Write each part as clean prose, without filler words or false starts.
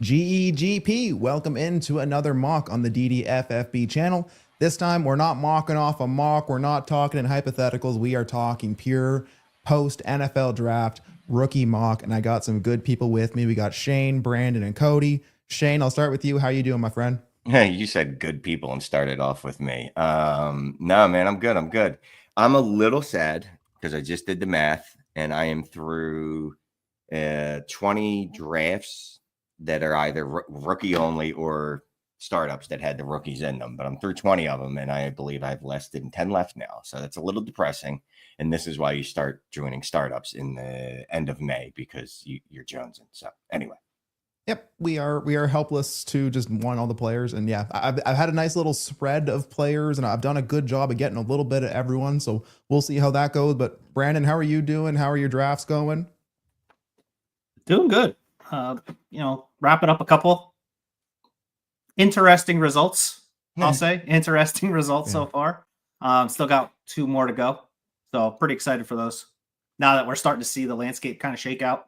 GEGP, welcome into another mock on the DDFFB channel. This time, we're not mocking off a mock. We're not talking in hypotheticals. We are talking pure post-NFL draft rookie mock, and I got some good people with me. We got Shane, Brandon, and Cody. Shane, I'll start with you. How you doing, my friend? Hey, you said good people and started off with me. No, man, I'm good. I'm good. I'm a little sad because I just did the math and I am through 20 drafts that are either rookie only or startups that had the rookies in them. But I'm through 20 of them, and I believe I have less than 10 left now. So that's a little depressing. And this is why you start joining startups in the end of May, because you're jonesing. So anyway. Yep, we are helpless to just want all the players, and yeah, I've had a nice little spread of players, and I've done a good job of getting a little bit of everyone. So we'll see how that goes. But Brandon, how are you doing? How are your drafts going? Doing good. Wrapping up a couple interesting results. I'll say interesting results so far. Still got 2 more to go, so pretty excited for those. Now that we're starting to see the landscape kind of shake out.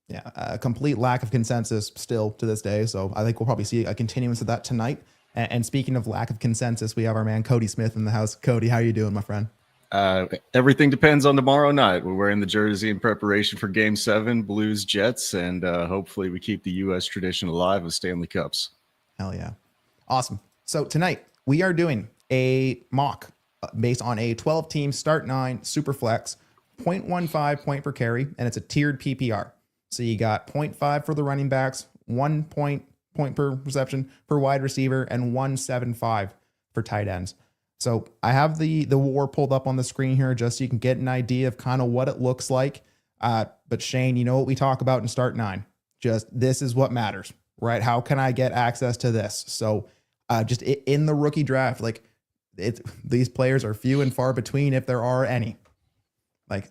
Yeah, a complete lack of consensus still to this day. So I think we'll probably see a continuance of that tonight. And speaking of lack of consensus, we have our man Cody Smith in the house. Cody, how are you doing, my friend? Everything depends on tomorrow night. We're wearing the jersey in preparation for Game 7, Blues Jets, and hopefully we keep the U.S. tradition alive with Stanley Cups. Hell yeah. Awesome. So tonight we are doing a mock based on a 12-team start 9 Superflex, 0.15 point per carry, and it's a tiered PPR. So you got 0.5 for the running backs, 1 point per reception for wide receiver, and 1.75 for tight ends. So I have the war pulled up on the screen here just so you can get an idea of kind of what it looks like. But Shane, you know what we talk about in start 9. Just this is what matters, right? How can I get access to this? So just in the rookie draft, like these players are few and far between if there are any. Like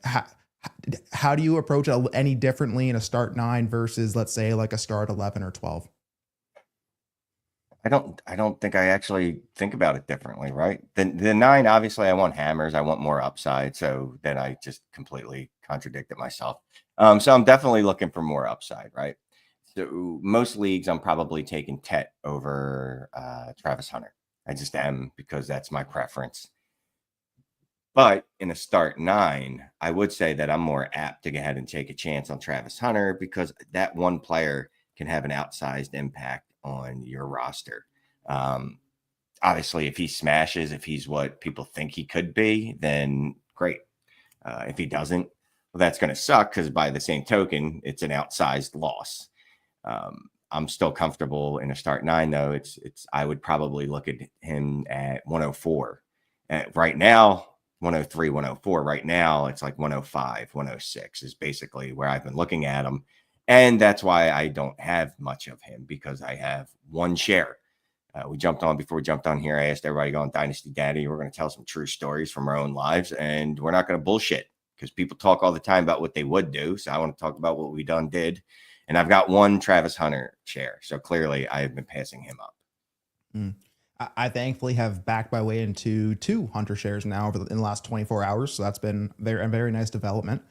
how do you approach it any differently in a start 9 versus, let's say, like a start 11 or 12? I don't think I actually think about it differently, right? The 9, obviously I want hammers. I want more upside. So then I just completely contradicted myself. So I'm definitely looking for more upside, right? So most leagues, I'm probably taking Tet over Travis Hunter. I just am, because that's my preference. But in a start 9, I would say that I'm more apt to go ahead and take a chance on Travis Hunter, because that one player can have an outsized impact on your roster. Obviously, if he smashes, if he's what people think he could be, then great. If he doesn't, well, that's going to suck, because by the same token, it's an outsized loss. I'm still comfortable in a start 9, though. I would probably look at him at 104. Right now, 103, 104. Right now, it's like 105, 106 is basically where I've been looking at him. And that's why I don't have much of him, because I have 1 share. Before we jumped on here, I asked everybody to go on Dynasty Daddy. We're going to tell some true stories from our own lives, and we're not going to bullshit, because people talk all the time about what they would do. So I want to talk about what we did. And I've got 1 Travis Hunter share. So clearly I have been passing him up. I thankfully have backed my way into 2 Hunter shares now in the last 24 hours. So that's been a very nice development.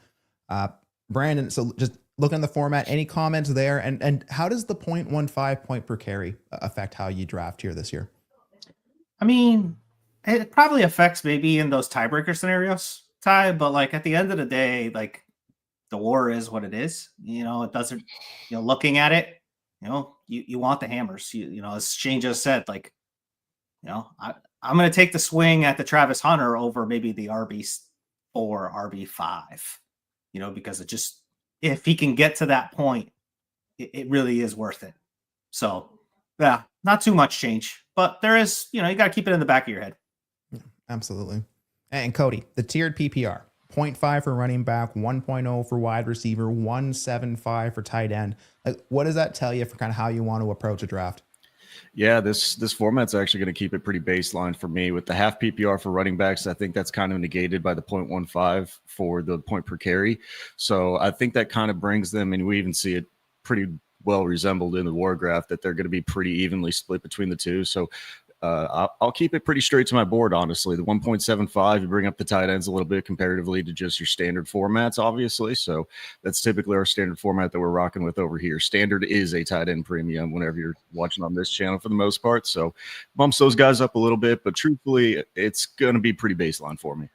Brandon, so just looking at the format, any comments there? And how does the 0.15 point per carry affect how you draft here this year? I mean, it probably affects maybe in those tiebreaker scenarios, Ty, but like at the end of the day, like the war is what it is. It doesn't, looking at it, you want the hammers. As Shane just said, like, I'm going to take the swing at the Travis Hunter over maybe the RB4, RB5, because it just, if he can get to that point, it really is worth it. So, yeah, not too much change, but there is, you got to keep it in the back of your head. Absolutely. And Cody, the tiered PPR, 0.5 for running back, 1.0 for wide receiver, 1.75 for tight end. Like, what does that tell you for kind of how you want to approach a draft? Yeah, this format's actually going to keep it pretty baseline for me. With the half PPR for running backs, I think that's kind of negated by the 0.15 for the point per carry. So I think that kind of brings them, and we even see it pretty well resembled in the war graph, that they're going to be pretty evenly split between the two. So I'll keep it pretty straight to my board, honestly. The 1.75, you bring up the tight ends a little bit comparatively to just your standard formats, obviously. So that's typically our standard format that we're rocking with over here. Standard is a tight end premium whenever you're watching on this channel for the most part. So bumps those guys up a little bit, but truthfully, it's going to be pretty baseline for me.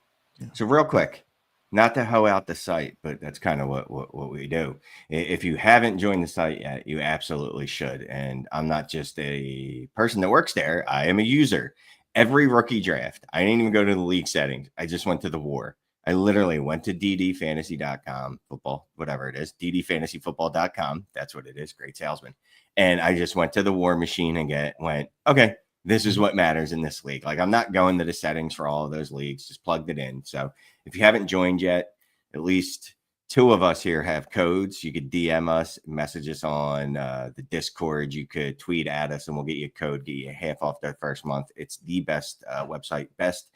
So real quick, not to hoe out the site, but that's kind of what we do. If you haven't joined the site yet, you absolutely should. And I'm not just a person that works there. I am a user. Every rookie draft, I didn't even go to the league settings. I just went to the war. I literally went to ddfantasy.com, football, whatever it is, ddfantasyfootball.com. That's what it is. Great salesman. And I just went to the war machine and went, okay, this is what matters in this league. Like, I'm not going to the settings for all of those leagues, just plugged it in. So if you haven't joined yet, at least 2 of us here have codes. You could DM us, message us on the Discord. You could tweet at us and we'll get you a code, get you half off that first month. It's the best website, best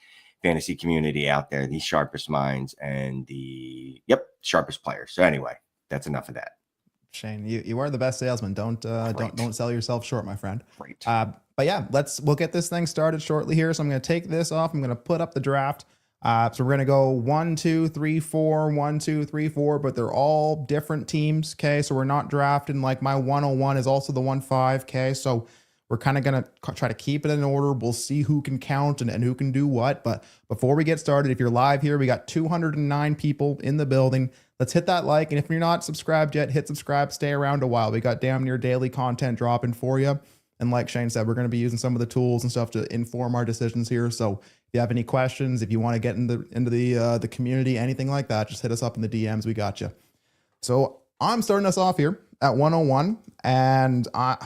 fantasy community out there, the sharpest minds and the sharpest players. So anyway, that's enough of that. Shane, you are the best salesman. Don't sell yourself short, my friend. Great. But yeah, we'll get this thing started shortly here. So I'm going to take this off. I'm going to put up the draft. So we're going to go 1, 2, 3, 4, 1, 2, 3, 4, but they're all different teams. Okay. So we're not drafting like my 101 is also the 1-5. Okay. So we're kind of going to try to keep it in order. We'll see who can count and who can do what. But before we get started, if you're live here, we got 209 people in the building. Let's hit that like. And if you're not subscribed yet, hit subscribe, stay around a while. We got damn near daily content dropping for you. And like Shane said, we're going to be using some of the tools and stuff to inform our decisions here. So if you have any questions, if you want to get into the community, anything like that, just hit us up in the DMs. We got you. So I'm starting us off here at 101, and I'm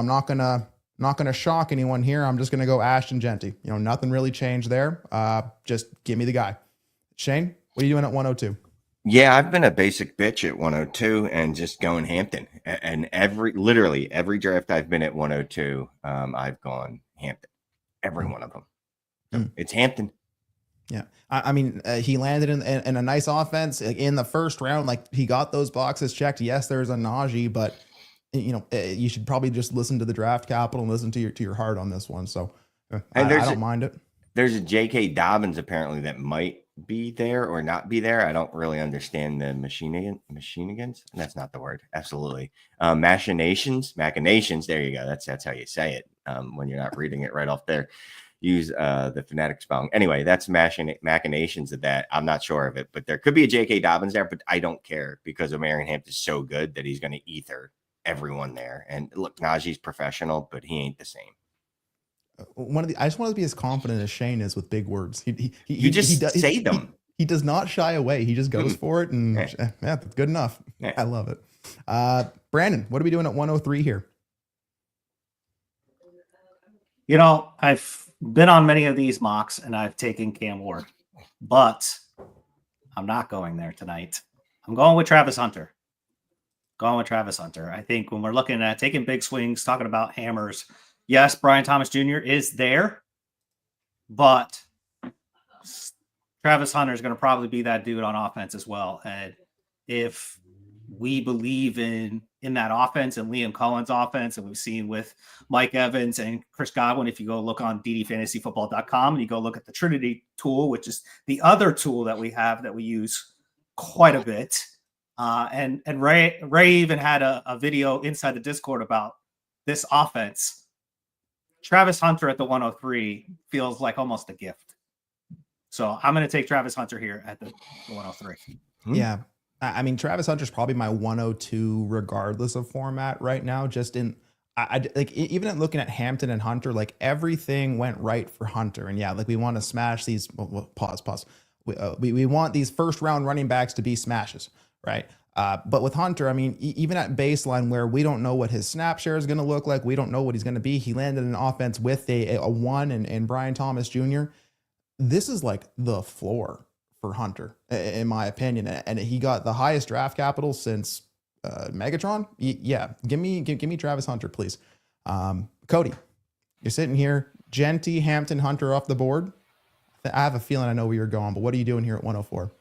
not gonna shock anyone here. I'm just gonna go Ashton Genty. Nothing really changed there. Just give me the guy. Shane, what are you doing at 102? Yeah, I've been a basic bitch at 102 and just going Hampton. And literally every draft I've been at 102, I've gone Hampton. Every one of them. So it's Hampton. Yeah. I mean, he landed in a nice offense in the first round. Like, he got those boxes checked. Yes, there's a Najee, but you should probably just listen to the draft capital and listen to your heart on this one. So I don't mind it. There's a J.K. Dobbins apparently that might be there or not be there. I don't really understand the machinians. That's not the word. Absolutely. Machinations. There you go. That's how you say it. When you're not reading it right off there, use the phonetic spelling. Anyway, that's machinations of that. I'm not sure of it, but there could be a J.K. Dobbins there, but I don't care because Omarion Hampton's so good that he's going to ether everyone there. And look, Najee's professional, but he ain't the same. I just want to be as confident as Shane is with big words. He say them. He does not shy away. He just goes for it, and yeah, that's good enough. Yeah. I love it. Brandon, what are we doing at 103 here? I've been on many of these mocks, and I've taken Cam Ward, but I'm not going there tonight. I'm going with Travis Hunter. I think when we're looking at taking big swings, talking about hammers, yes, Brian Thomas Jr. is there, but Travis Hunter is going to probably be that dude on offense as well. And if we believe in that offense and Liam Cohen's offense, and we've seen with Mike Evans and Chris Godwin, if you go look on ddfantasyfootball.com and you go look at the Trinity tool, which is the other tool that we have that we use quite a bit. And Ray even had a video inside the Discord about this offense. Travis Hunter at the 103 feels like almost a gift. So I'm going to take Travis Hunter here at the 103. Yeah. I mean, Travis Hunter's probably my 102 regardless of format right now. Just in, I like, even at looking at Hampton and Hunter, like everything went right for Hunter. And yeah, like we want to smash these, pause. We want these first round running backs to be smashes, right? But with Hunter, I mean, even at baseline where we don't know what his snap share is going to look like, we don't know what he's going to be. He landed in an offense with a 1 and Brian Thomas Jr. This is like the floor for Hunter, in my opinion. And he got the highest draft capital since Megatron. Yeah. Give me Travis Hunter, please. Cody, you're sitting here, Genty, Hampton, Hunter off the board. I have a feeling I know where you're going, but what are you doing here at 104?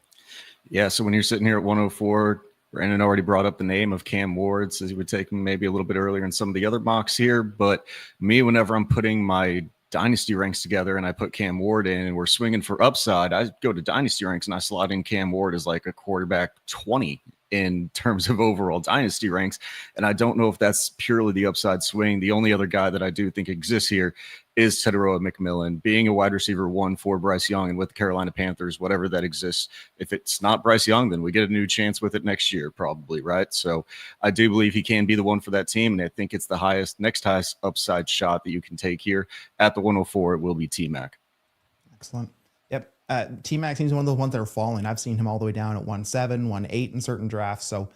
Yeah. So when you're sitting here at 104, Brandon already brought up the name of Cam Ward, says he would take him maybe a little bit earlier in some of the other mocks here. But me, whenever I'm putting my dynasty ranks together and I put Cam Ward in and we're swinging for upside, I go to dynasty ranks and I slot in Cam Ward as like a quarterback 20 in terms of overall dynasty ranks. And I don't know if that's purely the upside swing. The only other guy that I do think exists here is Teteroa McMillan, being a wide receiver 1 for Bryce Young and with the Carolina Panthers, whatever that exists. If it's not Bryce Young, then we get a new chance with it next year, probably, right? So I do believe he can be the one for that team. And I think it's the next highest upside shot that you can take here. At the 104, it will be T-Mac. Excellent. Yep. T-Mac seems one of the ones that are falling. I've seen him all the way down at 1.7, 1.8 in certain drafts. So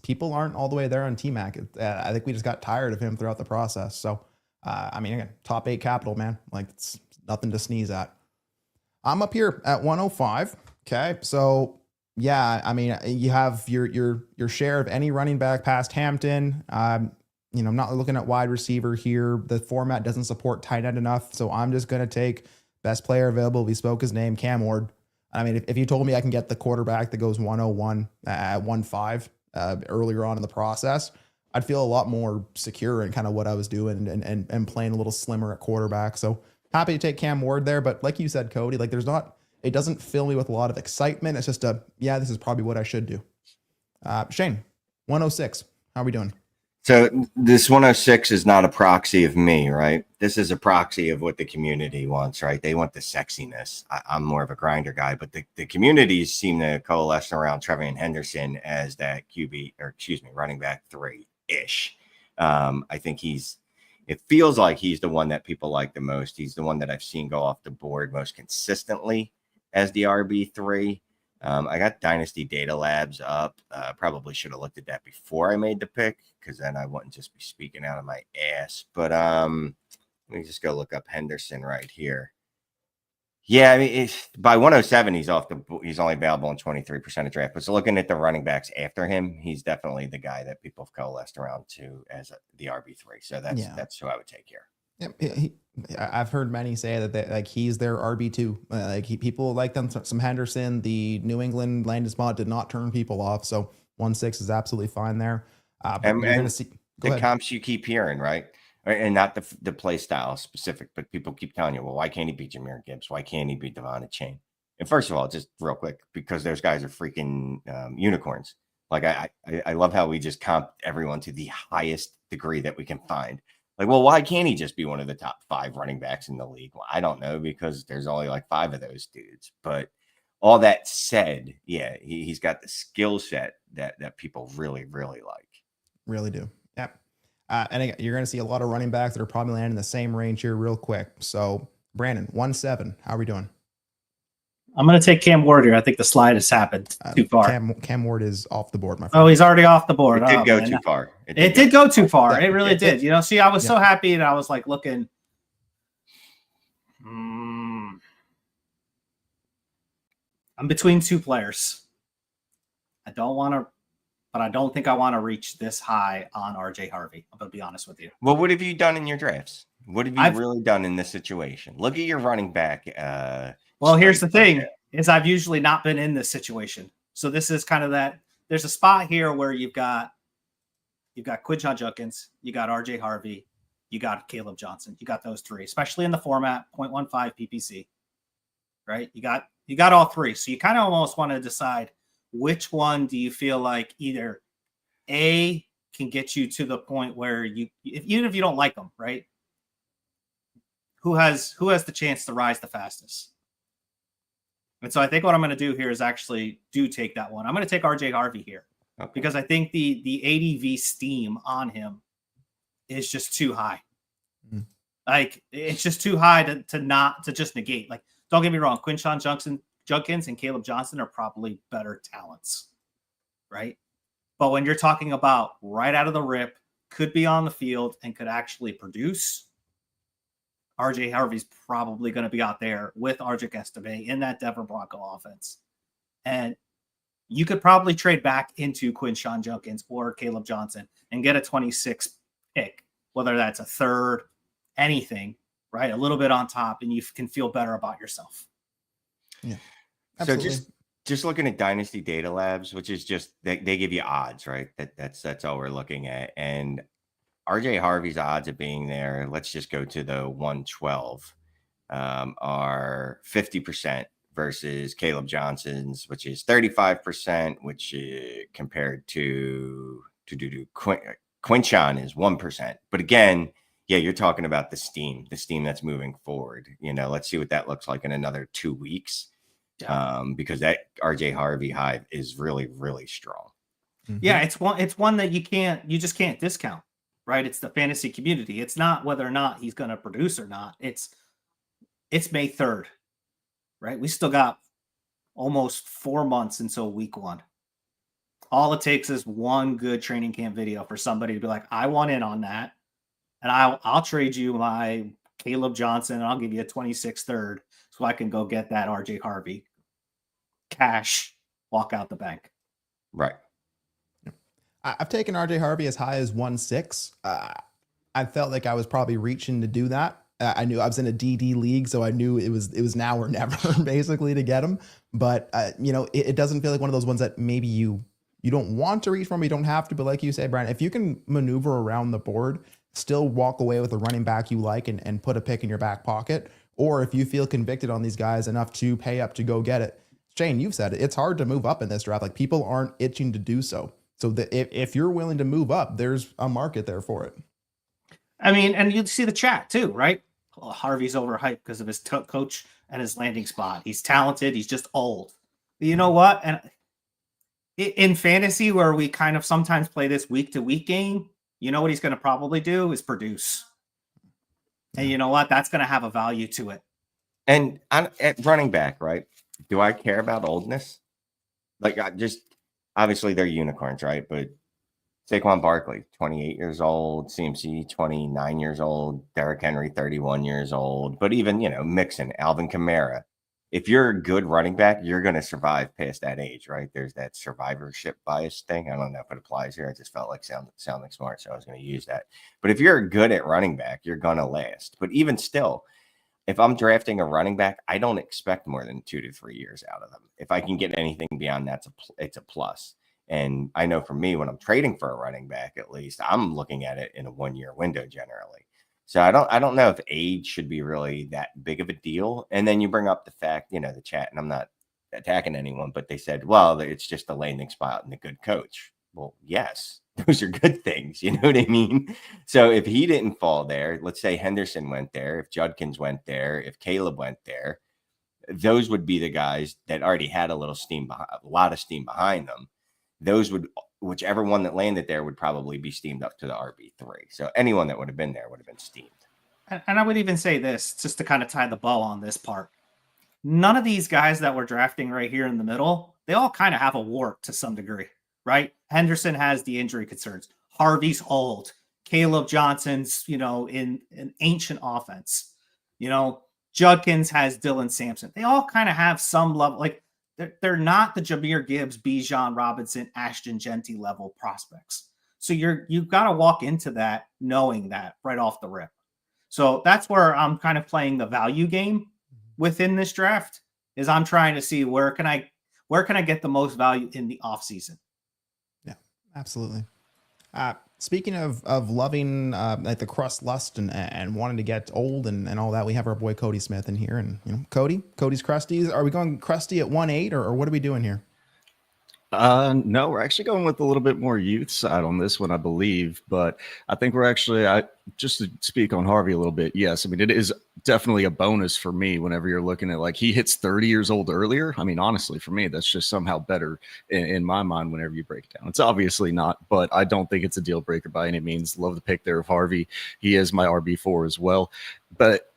people aren't all the way there on T-Mac. I think we just got tired of him throughout the process. So, I mean, again, top 8 capital, man. Like, it's nothing to sneeze at. I'm up here at 105. Okay. So, yeah, I mean, you have your share of any running back past Hampton. You know, I'm not looking at wide receiver here. The format doesn't support tight end enough. So I'm just going to take best player available. We spoke his name, Cam Ward. I mean, if you told me I can get the quarterback that goes 101 at 1.5 earlier on in the process, I'd feel a lot more secure in kind of what I was doing and playing a little slimmer at quarterback. So happy to take Cam Ward there. But like you said, Cody, like it doesn't fill me with a lot of excitement. It's just this is probably what I should do. Shane, 106. How are we doing? So this 106 is not a proxy of me, right? This is a proxy of what the community wants, right? They want the sexiness. I'm more of a grinder guy, but the communities seem to coalesce around Trevion Henderson as that running back 3-ish. I think it feels like he's the one that people like the most. He's the one that I've seen go off the board most consistently as the RB3. I got Dynasty Data Labs up. Probably should have looked at that before I made the pick, because then I wouldn't just be speaking out of my ass. But let me just go look up Henderson right here. Yeah, I mean, by 107, he's only available in 23% of draft. But so looking at the running backs after him, he's definitely the guy that people have coalesced around to as the RB3. So that's who I would take here. Yep. I've heard many say that he's their RB2. People like them some Henderson. The New England landing spot did not turn people off, so 1.6 is absolutely fine there. But you're going to see the comps you keep hearing, right? And not the play style specific, but people keep telling you, well, why can't he beat Jahmyr Gibbs? Why can't he beat Devon Chain? And first of all, just real quick, because those guys are freaking unicorns. Like I love how we just comp everyone to the highest degree that we can find. Like, well, why can't he just be one of the top 5 running backs in the league? Well, I don't know, because there's only like 5 of those dudes. But all that said, yeah, he's got the skill set that people really, really like. Really do. Yep. And again, you're going to see a lot of running backs that are probably landing in the same range here real quick. So, Brandon, 1.7. How are we doing? I'm going to take Cam Ward here. I think the slide has happened too far. Cam Ward is off the board, my friend. Oh, he's already off the board. It did go too far. It did go too far. It really did. You know, see, I was so happy, and I was like looking. I'm between 2 players. I don't think I want to reach this high on RJ Harvey. I'm going to be honest with you. Well, what have you done in your drafts? What have you really done in this situation? Look at your running back. Well, here's the thing: is I've usually not been in this situation. So this is kind of that. There's a spot here where you've got Quinshon Judkins, you got RJ Harvey, you got Caleb Johnson, you got those 3, especially in the format 0.15 PPC, right? You got all 3. So you kind of almost want to decide which one do you feel like either A can get you to the point where even if you don't like them, right? Who has the chance to rise the fastest? And so I think what I'm going to do here is actually take that one. I'm going to take RJ Harvey here because I think the ADV steam on him is just too high. Mm. Like, it's just too high to just negate. Like, don't get me wrong. Quinshon Judkins and Caleb Johnson are probably better talents, right? But when you're talking about right out of the rip, could be on the field and could actually produce, RJ Harvey's probably going to be out there with Arjun Esteve in that Denver Bronco offense. And you could probably trade back into Quinshon Judkins or Caleb Johnson and get a 26 pick, whether that's a third, anything, right? A little bit on top, and you can feel better about yourself. Yeah. Absolutely. So just looking at Dynasty Data Labs, which is just they give you odds, right? That's all we're looking at. And RJ Harvey's odds of being there, let's just go to the 112, are 50% versus Caleb Johnson's, which is 35%, which compared to Quinchon is 1%. But again, yeah, you're talking about the steam that's moving forward. Let's see what that looks like in another 2 weeks. Because that RJ Harvey hive is really, really strong. Yeah, it's one that you just can't discount, right? It's the fantasy community. It's not whether or not he's going to produce or not. It's May 3rd, right? We still got almost 4 months until week 1. All it takes is one good training camp video for somebody to be like, I want in on that. And I'll trade you my Caleb Johnson, and I'll give you a 26 third so I can go get that RJ Harvey cash, walk out the bank. Right. I've taken RJ Harvey as high as 1.6. I felt like I was probably reaching to do that. I knew I was in a DD league, so I knew it was now or never basically to get him. But it doesn't feel like one of those ones that maybe you don't want to reach for, you don't have to. But like you say, Brian, if you can maneuver around the board, still walk away with a running back you like and put a pick in your back pocket, or if you feel convicted on these guys enough to pay up to go get it. Shane, you've said it. It's hard to move up in this draft. Like, people aren't itching to do so. So if you're willing to move up, there's a market there for it. I mean, and you see the chat too, right? Well, Harvey's overhyped because of his coach and his landing spot. He's talented. He's just old. But you know what? And in fantasy, where we kind of sometimes play this week to week game, you know what he's going to probably do is produce. And you know what? That's going to have a value to it. And at running back, right? Do I care about oldness? Like, obviously they're unicorns, right? But Saquon Barkley, 28 years old, CMC, 29 years old, Derrick Henry, 31 years old. But even, Mixon, Alvin Kamara, if you're a good running back, you're going to survive past that age, right? There's that survivorship bias thing. I don't know if it applies here. I just felt like sounding smart, so I was going to use that. But if you're good at running back, you're going to last. But even still, if I'm drafting a running back, I don't expect more than 2 to 3 years out of them. If I can get anything beyond that, it's a plus. And I know for me, when I'm trading for a running back, at least I'm looking at it in a 1 year window generally. So I don't know if age should be really that big of a deal. And then you bring up the fact, the chat, and I'm not attacking anyone, but they said, well, it's just the landing spot and the good coach. Well, yes, those are good things. You know what I mean? So if he didn't fall there, let's say Henderson went there, if Judkins went there, if Caleb went there, those would be the guys that already had a lot of steam behind them. Those would, whichever one that landed there would probably be steamed up to the RB3. So anyone that would have been there would have been steamed. And I would even say this, just to kind of tie the bow on this part. None of these guys that we're drafting right here in the middle, they all kind of have a warp to some degree, right? Henderson has the injury concerns. Harvey's old. Caleb Johnson's, in an ancient offense. Judkins has Dylan Sampson. They all kind of have some level, like, they're not the Jahmyr Gibbs, Bijan Robinson, Ashton Genty level prospects. So you've got to walk into that knowing that right off the rip. So that's where I'm kind of playing the value game within this draft. Is I'm trying to see where can I get the most value in the offseason. Yeah, absolutely. Speaking of loving like the crust lust and wanting to get old and all that, we have our boy Cody Smith in here, and Cody's crusties. Are we going crusty at 1.8 or what are we doing here? No, we're actually going with a little bit more youth side on this one, I believe. But I think we're actually, just to speak on Harvey a little bit, yes. I mean, it is definitely a bonus for me whenever you're looking at, like, he hits 30 years old earlier. I mean, honestly, for me, that's just somehow better in my mind whenever you break it down. It's obviously not, but I don't think it's a deal breaker by any means. Love the pick there of Harvey. He is my RB4 as well. But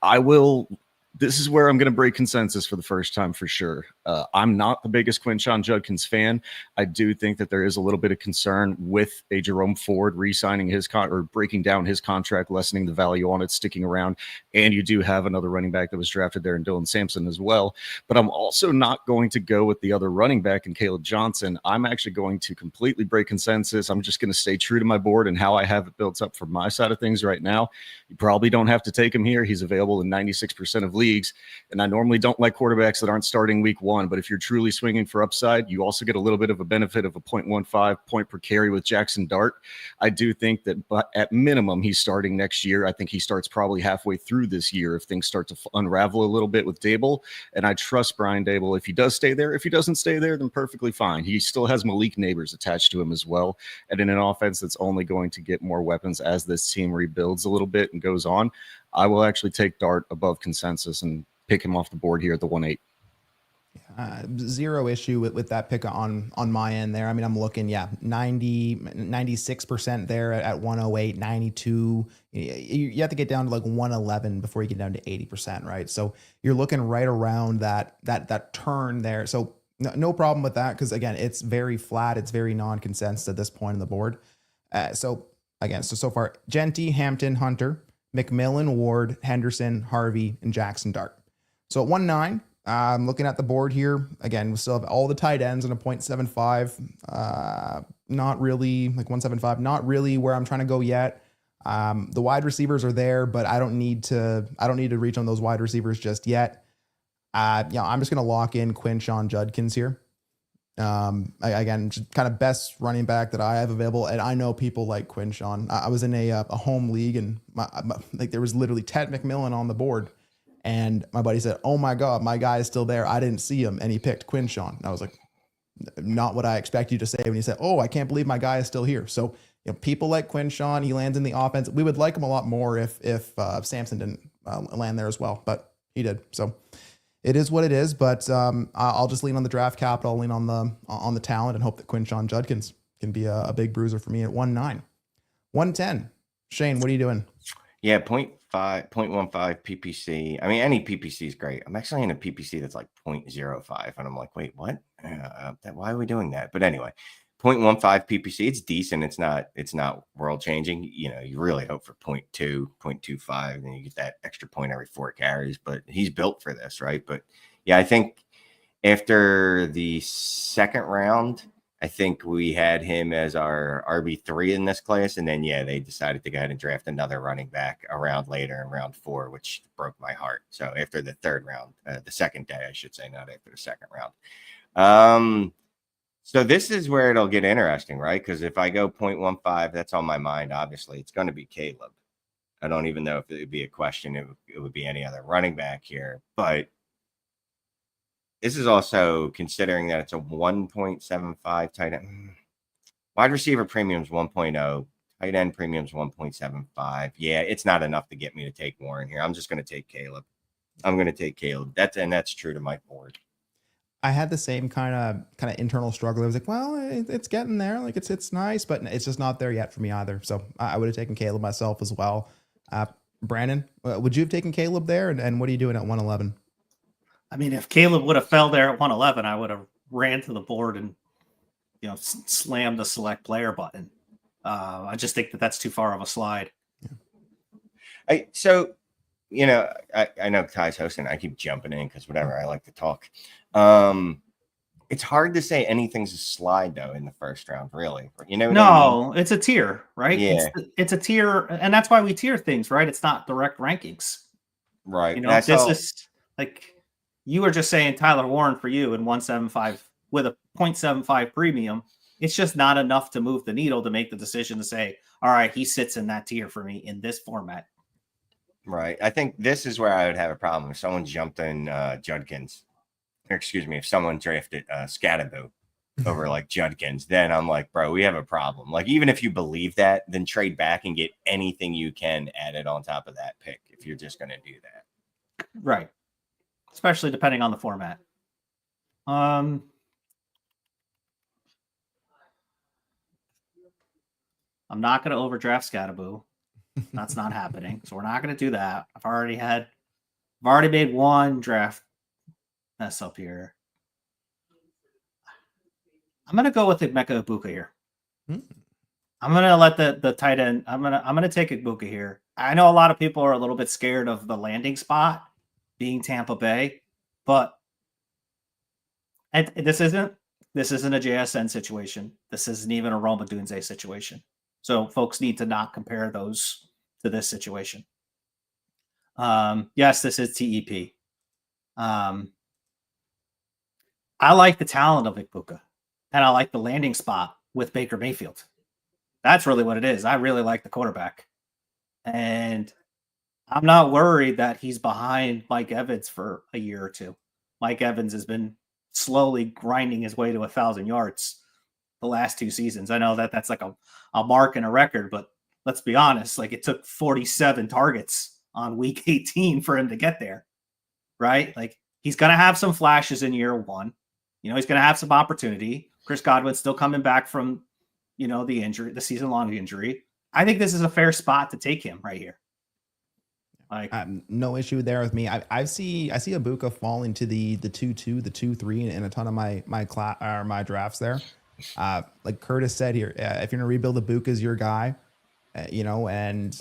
this is where I'm going to break consensus for the first time for sure. I'm not the biggest Quinchon Judkins fan. I do think that there is a little bit of concern with a Jerome Ford re-signing his or breaking down his contract, lessening the value on it, sticking around. And you do have another running back that was drafted there in Dylan Sampson as well. But I'm also not going to go with the other running back in Caleb Johnson. I'm actually going to completely break consensus. I'm just going to stay true to my board and how I have it built up for my side of things right now. You probably don't have to take him here. He's available in 96% of leagues. leagues. And I normally don't like quarterbacks that aren't starting week 1. But if you're truly swinging for upside, you also get a little bit of a benefit of a 0.15 point per carry with Jackson Dart. I do think that at minimum, he's starting next year. I think he starts probably halfway through this year if things start to unravel a little bit with Dable. And I trust Brian Dable if he does stay there. If he doesn't stay there, then perfectly fine. He still has Malik Neighbors attached to him as well. And in an offense that's only going to get more weapons as this team rebuilds a little bit and goes on, I will actually take Dart above consensus and pick him off the board here at the 1-8. Zero issue with that pick on my end there. I mean, I'm looking, 96% there at 108, 92. You have to get down to like 111 before you get down to 80%, right? So you're looking right around that turn there. So no problem with that, because again, it's very flat. It's very non-consensus at this point on the board. So far, Genty, Hampton, Hunter, McMillan, Ward, Henderson, Harvey, and Jackson Dart. So at 1-9, I'm looking at the board here. Again, we still have all the tight ends in a 0.75. Not really like 175, not really where I'm trying to go yet. The wide receivers are there, but I don't need to reach on those wide receivers just yet. I'm just going to lock in Quinshon Judkins here. Again, just kind of best running back that I have available. And I know people like Quinshon. I was in a home league, and there was literally Ted McMillan on the board. And my buddy said, "Oh my God, my guy is still there. I didn't see him." And he picked Quinshon. And I was like, not what I expect you to say when you said, "Oh, I can't believe my guy is still here." So, people like Quinshon, he lands in the offense. We would like him a lot more if Samson didn't land there as well, but he did. So it is what it is. But I'll just lean on the draft capital, lean on the talent, and hope that Quinshon Judkins can be a big bruiser for me at 1-9. 1-10. Shane, what are you doing? Yeah, 0.15 PPC. I mean, any PPC is great. I'm actually in a PPC that's like 0.05, and I'm like, wait, what? Why are we doing that? But anyway, 0.15 PPC. It's decent. It's not world changing. You really hope for 0.2, 0.25, and you get that extra point every 4 carries. But he's built for this, right? But yeah, I think after the second round, I think we had him as our RB3 in this class. And then, they decided to go ahead and draft another running back around later in round 4, which broke my heart. So after the third round, the second day, I should say, not after the second round. So this is where it'll get interesting, right? Because if I go 0.15, that's on my mind. Obviously, it's going to be Caleb. I don't even know if it would be a question. It would be any other running back here. But this is also considering that it's a 1.75 tight end. Wide receiver premium's 1.0. Tight end premium's 1.75. Yeah, it's not enough to get me to take Warren here. I'm just going to take Caleb. That's true to my board. I had the same kind of internal struggle. I was like, well, it's getting there. Like it's nice, but it's just not there yet for me either. So I would have taken Caleb myself as well. Brandon, would you have taken Caleb there? And what are you doing at 111? I mean, if Caleb would have fell there at 111, I would have ran to the board and, slammed the select player button. I just think that that's too far of a slide. I know Ty's hosting. I keep jumping in because whatever, I like to talk. It's hard to say anything's a slide though in the first round, really. No, it's a tier, right? Yeah. It's a tier, and that's why we tier things, right? It's not direct rankings, right? Is like you were just saying Tyler Warren for you in 175 with a 0.75 premium. It's just not enough to move the needle to make the decision to say, all right, he sits in that tier for me in this format. Right. I think this is where I would have a problem. If someone jumped in Judkins, if someone drafted Scatterbo over like Judkins, then I'm like, bro, we have a problem. Like, even if you believe that, then trade back and get anything you can added on top of that pick if you're just going to do that. Right. Especially depending on the format. I'm not going to overdraft Scatterbo. That's not happening. So we're not going to do that. I've already made one draft mess up here. I'm going to go with Emeka Egbuka here. I'm going to let the tight end. I'm going to take Egbuka here. I know a lot of people are a little bit scared of the landing spot being Tampa Bay, but this isn't a JSN situation. This isn't even a Roma Dunze situation. So folks need to not compare those to this situation. Yes, this is TEP. I like the talent of Ibuka, and I like the landing spot with Baker Mayfield. That's really what it is. I really like the quarterback, and I'm not worried that he's behind Mike Evans for a year or two. Mike Evans has been slowly grinding his way to 1,000 yards the last 2 seasons. I know that that's like a mark and a record, but let's be honest, like it took 47 targets on week 18 for him to get there, right? Like he's going to have some flashes in year one. You know, he's going to have some opportunity. Chris Godwin's still coming back from, you know, the injury, the season-long injury. I think this is a fair spot to take him right here. Like, no issue there with me. I see Ibuka fall into the 2-2, the 2-3 in a ton of my drafts there. Like Curtis said here, if you're gonna rebuild, Ibuka's your guy, you know, and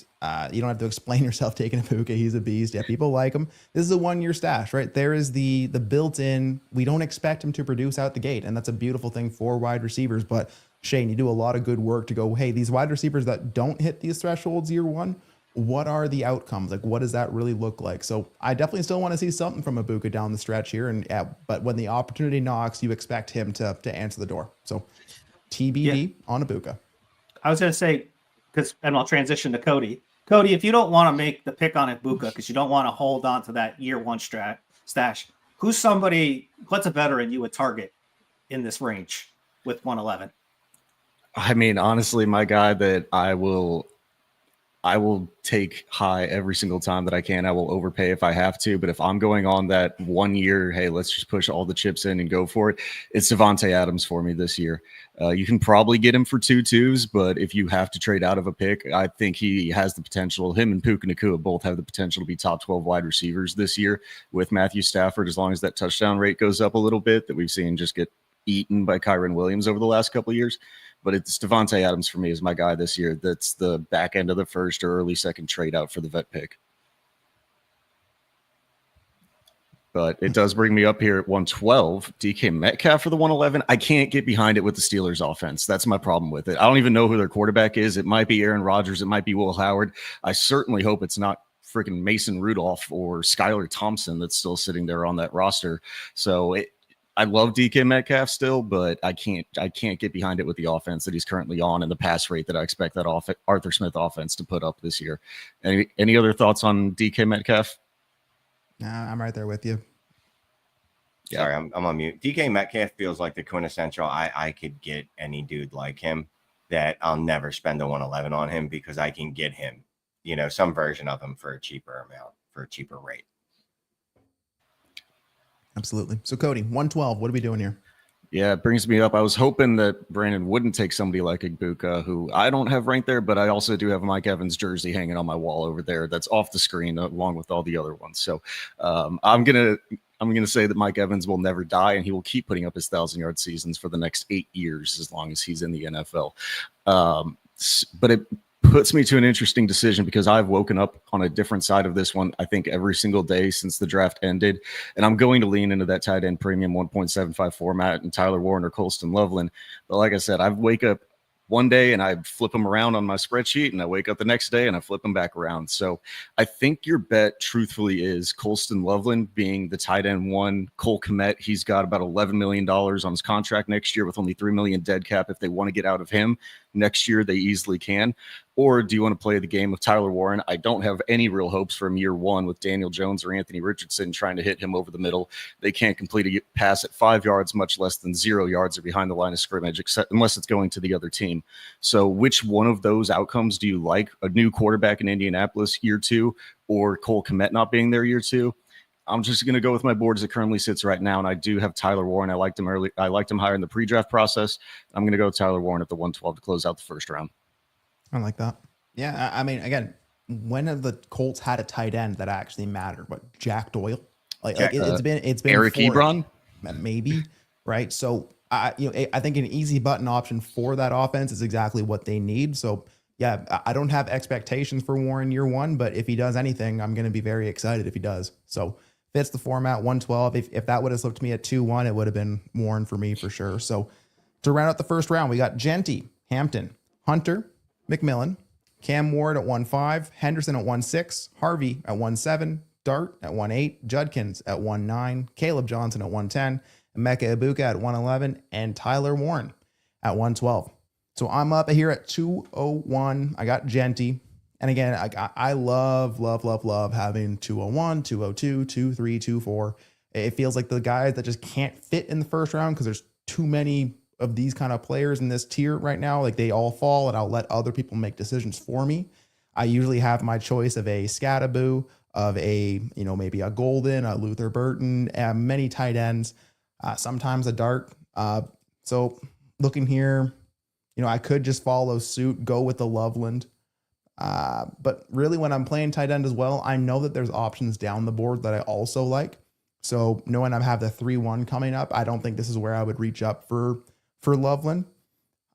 you don't have to explain yourself taking Ibuka. He's a beast. Yeah, people like him. This is a 1-year stash, right? There is the built-in. We don't expect him to produce out the gate, and that's a beautiful thing for wide receivers. But Shane, you do a lot of good work to go, hey, these wide receivers that don't hit these thresholds year one, what are the outcomes? Like, what does that really look like? So I definitely still want to see something from Ibuka down the stretch here. And but when the opportunity knocks, you expect him to answer the door. So TBD on Ibuka. I was going to say, and I'll transition to Cody. Cody, if you don't want to make the pick on Ibuka because you don't want to hold on to that year one stash, what's a veteran you would target in this range with 111? I mean, honestly, my guy that I will take high every single time that I can. I will overpay if I have to, but if I'm going on that 1 year, hey, let's just push all the chips in and go for it, it's Devontae Adams for me this year. You can probably get him for 2-2s, but if you have to trade out of a pick, I think he has the potential. Him and Puka Nacua both have the potential to be top 12 wide receivers this year with Matthew Stafford, as long as that touchdown rate goes up a little bit that we've seen just get eaten by Kyron Williams over the last couple of years. But it's Devontae Adams for me is my guy this year. That's the back end of the first or early second trade out for the vet pick. But it does bring me up here at 112. DK Metcalf for the 111. I can't get behind it with the Steelers offense. That's my problem with it. I don't even know who their quarterback is. It might be Aaron Rodgers. It might be Will Howard. I certainly hope it's not freaking Mason Rudolph or Skylar Thompson that's still sitting there on that roster. So I love DK Metcalf still, but I can't get behind it with the offense that he's currently on and the pass rate that I expect that Arthur Smith offense to put up this year. Any other thoughts on DK Metcalf? Nah, I'm right there with you. Yeah. Sorry, I'm on mute. DK Metcalf feels like the quintessential. I could get any dude like him that I'll never spend a 111 on him because I can get him, you know, some version of him for a cheaper amount, for a cheaper rate. Absolutely. So Cody, 112, what are we doing here? Yeah, it brings me up. I was hoping that Brandon wouldn't take somebody like Ibuka, who I don't have ranked there, but I also do have Mike Evans jersey hanging on my wall over there. That's off the screen along with all the other ones. So I'm gonna say that Mike Evans will never die, and he will keep putting up his 1,000-yard seasons for the next 8 years as long as he's in the NFL. But it puts me to an interesting decision because I've woken up on a different side of this one, I think, every single day since the draft ended. And I'm going to lean into that tight end premium 1.75 format and Tyler Warren or Colston Loveland. But like I said, I wake up one day and I flip them around on my spreadsheet, and I wake up the next day and I flip them back around. So I think your bet truthfully is Colston Loveland being the tight end one. Cole Kmet, he's got about $11 million on his contract next year with only $3 million dead cap. If they want to get out of him next year, they easily can. Or do you want to play the game of Tyler Warren? I don't have any real hopes from year one with Daniel Jones or Anthony Richardson trying to hit him over the middle. They can't complete a pass at 5 yards, much less than 0 yards or behind the line of scrimmage, unless it's going to the other team. So which one of those outcomes do you like? A new quarterback in Indianapolis year two, or Cole Kmet not being there year two? I'm just going to go with my board as it currently sits right now, and I do have Tyler Warren. I liked him early. I liked him higher in the pre-draft process. I'm going to go with Tyler Warren at the 112 to close out the first round. I like that. Yeah, I mean, again, when have the Colts had a tight end that actually mattered? What, Jack Doyle? It's been Eric Ebron, maybe, right? So I think an easy button option for that offense is exactly what they need. So yeah, I don't have expectations for Warren year one, but if he does anything, I'm going to be very excited if he does. So fits the format 112. If that would have slipped me at 2-1, it would have been Warren for me for sure. So to round out the first round, we got Genty, Hampton, Hunter, McMillan, Cam Ward at 1.5, Henderson at 1.6, Harvey at 1.7, Dart at 1.8, Judkins at 1.9, Caleb Johnson at 1.10, Emeka Ibuka at 1.11, and Tyler Warren at 1.12. So I'm up here at 201. I got Genty. And again, I love having 201, 202, 23, 24. It feels like the guys that just can't fit in the first round because there's too many of these kind of players in this tier right now. Like they all fall, and I'll let other people make decisions for me. I usually have my choice of a Scattaboo, of a, maybe a Golden, a Luther Burton, many tight ends, sometimes a Dart. So looking here, I could just follow suit, go with the Loveland. But really when I'm playing tight end as well, I know that there's options down the board that I also like. So knowing I have the 3-1 coming up, I don't think this is where I would reach up for Loveland.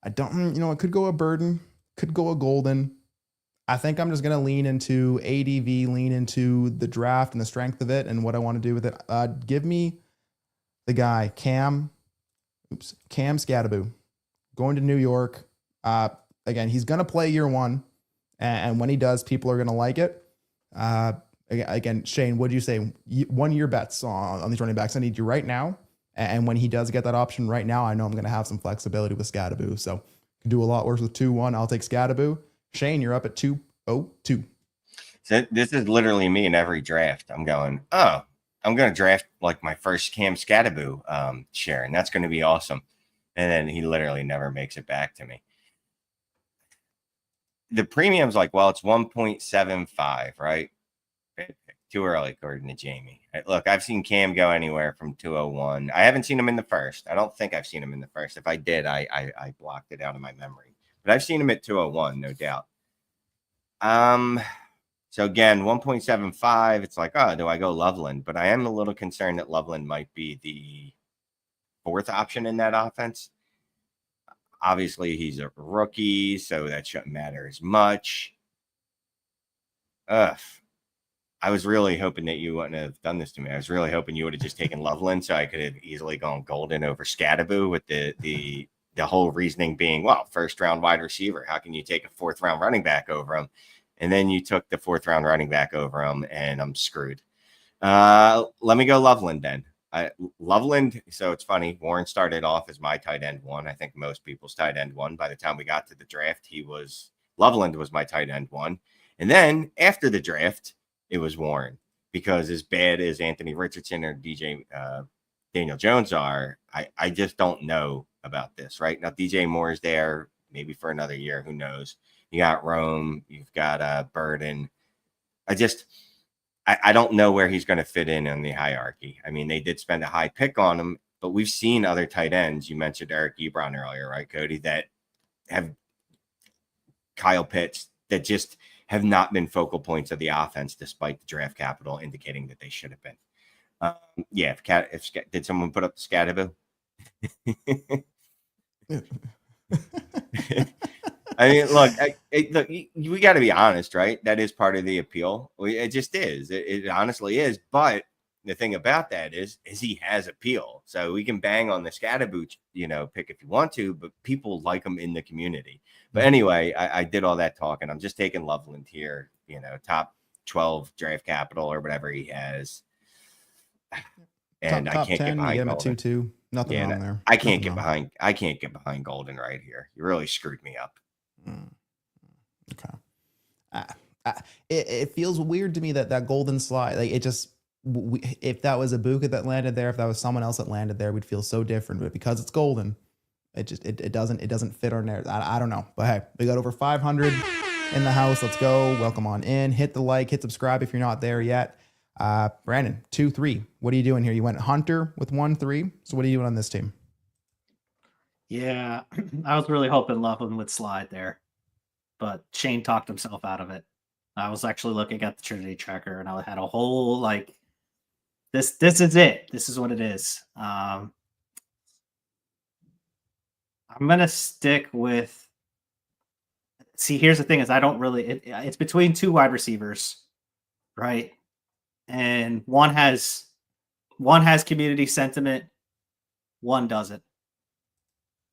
I don't, it could go a Burden, could go a Golden. I think I'm just going to lean into ADV, lean into the draft and the strength of it and what I want to do with it. Give me the guy, Cam Scattaboo, going to New York. Again, he's going to play year one. And when he does, people are going to like it. Again, Shane, what do you say? 1 year bets on these running backs. I need you right now. And when he does get that option right now, I know I'm going to have some flexibility with Scattaboo. So can do a lot worse with 2-1. I'll take Scattaboo. Shane, you're up at 202. So this is literally me in every draft. I'm going, I'm going to draft like my first Cam Scattaboo share, and that's going to be awesome. And then he literally never makes it back to me. The premium's like, well, it's 1.75, right? Too early, according to Jamie. Look, I've seen Cam go anywhere from 201. I haven't seen him in the first. I don't think I've seen him in the first. If I did, I blocked it out of my memory. But I've seen him at 201, no doubt. So again, 1.75. It's like, do I go Loveland? But I am a little concerned that Loveland might be the fourth option in that offense. Obviously, he's a rookie, so that shouldn't matter as much. I was really hoping that you wouldn't have done this to me. I was really hoping you would have just taken Loveland, so I could have easily gone Golden over Scattaboo, with the whole reasoning being, well, first round wide receiver. How can you take a fourth round running back over him? And then you took the fourth round running back over him, and I'm screwed. Let me go Loveland then. Loveland. So it's funny. Warren started off as my tight end one. I think most people's tight end one. By the time we got to the draft, Loveland was my tight end one. And then after the draft, it was Warren, because as bad as Anthony Richardson or DJ Daniel Jones are, I just don't know about this, right? Now, DJ Moore is there maybe for another year. Who knows? You got Rome. You've got Burden. I don't know where he's going to fit in the hierarchy. I mean, they did spend a high pick on him, but we've seen other tight ends. You mentioned Eric Ebron earlier, right, Cody, that have Kyle Pitts that just have not been focal points of the offense, despite the draft capital indicating that they should have been. Did someone put up the Scattaboo? I mean, look, we got to be honest, right? That is part of the appeal. It just is. It honestly is. But the thing about that is he has appeal. So we can bang on the Scattaboo, pick if you want to, but people like him in the community. But anyway, I did all that talking. I'm just taking Loveland here, top 12 draft capital or whatever he has. And top I can't 10, get behind him at Golden. 2-2. Nothing wrong there. I can't get behind Golden right here. You really screwed me up. Okay. It feels weird to me that Golden slide, like it just, if that was Ibuka that landed there, if that was someone else that landed there, we'd feel so different. But because it's Golden, it doesn't fit our narrative. I don't know. But hey, we got over 500 in the house. Let's go. Welcome on in. Hit the like, hit subscribe if you're not there yet. Brandon, 2-3. What are you doing here? You went Hunter with 1-3. So what are you doing on this team? Yeah, I was really hoping Loveland would slide there, but Shane talked himself out of it. I was actually looking at the Trinity tracker, and I had a whole this is it. This is what it is. I'm gonna stick with. See, here's the thing: is I don't really. It's between two wide receivers, right? And one has community sentiment, one doesn't.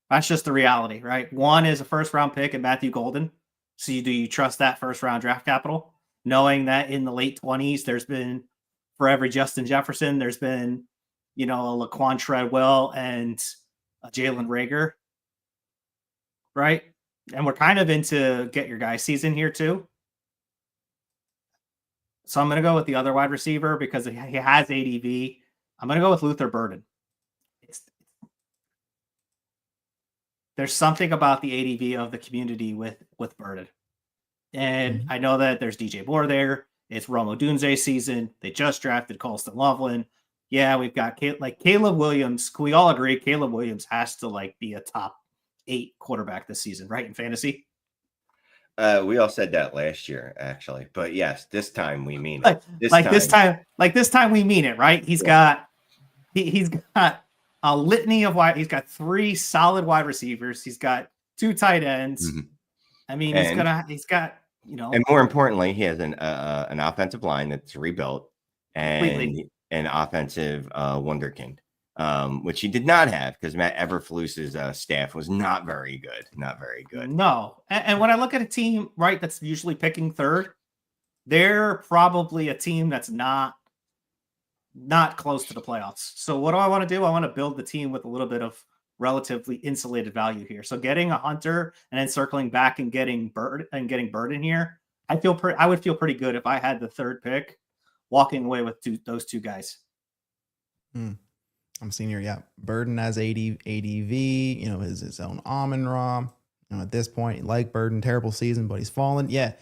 That's just the reality, right? One is a first round pick at Matthew Golden. So do you trust that first round draft capital, knowing that in the late 20s there's been for every Justin Jefferson, there's been, a Laquan Treadwell and a Jalen Reagor, right? And we're kind of into get your guy season here too. So I'm going to go with the other wide receiver because he has ADV. I'm going to go with Luther Burden. There's something about the ADV of the community with Burden. And I know that there's DJ Moore there. It's Rome Odunze season. They just drafted Colston Loveland. Yeah, we've got Caleb Williams. Can we all agree Caleb Williams has to be a top 8 quarterback this season, right? In fantasy. We all said that last year, actually, but yes, this time we mean it. This time we mean it, right? He's got a litany of he's got 3 solid wide receivers. He's got 2 tight ends. Mm-hmm. I mean, he's got and more importantly, he has an offensive line that's rebuilt and completely. An offensive wunderkind, which he did not have because Matt Eberflus's staff was not very good. Not very good. No. And when I look at a team, right, that's usually picking third, they're probably a team that's not close to the playoffs. So what do I want to do? I want to build the team with a little bit of relatively insulated value here. So getting a Hunter and then circling back and getting Burden here, I would feel pretty good if I had the 3rd pick walking away with those 2 guys. I'm seeing here, yeah. Burden has ADV, his own Amon-Ra. At this point, like Burden, terrible season, but he's fallen. Yeah,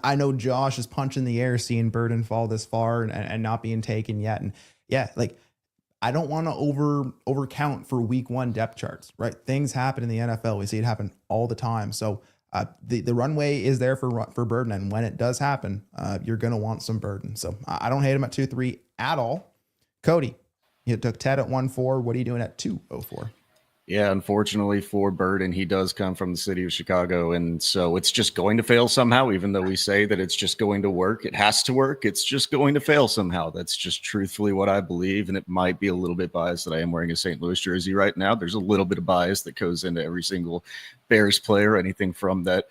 I know Josh is punching the air seeing Burden fall this far and not being taken yet. And yeah, I don't want to overcount for week 1 depth charts, right? Things happen in the NFL. We see it happen all the time. So the runway is there for Burden. And when it does happen, you're going to want some Burden. So I don't hate him at 2-3 at all. Cody, you took Ted at 1-4. What are you doing at 2-0-4? Yeah, unfortunately for Burden, he does come from the city of Chicago, and so it's just going to fail somehow, even though we say that it's just going to work. It has to work. It's just going to fail somehow. That's just truthfully what I believe, and it might be a little bit biased that I am wearing a St. Louis jersey right now. There's a little bit of bias that goes into every single Bears player, anything from that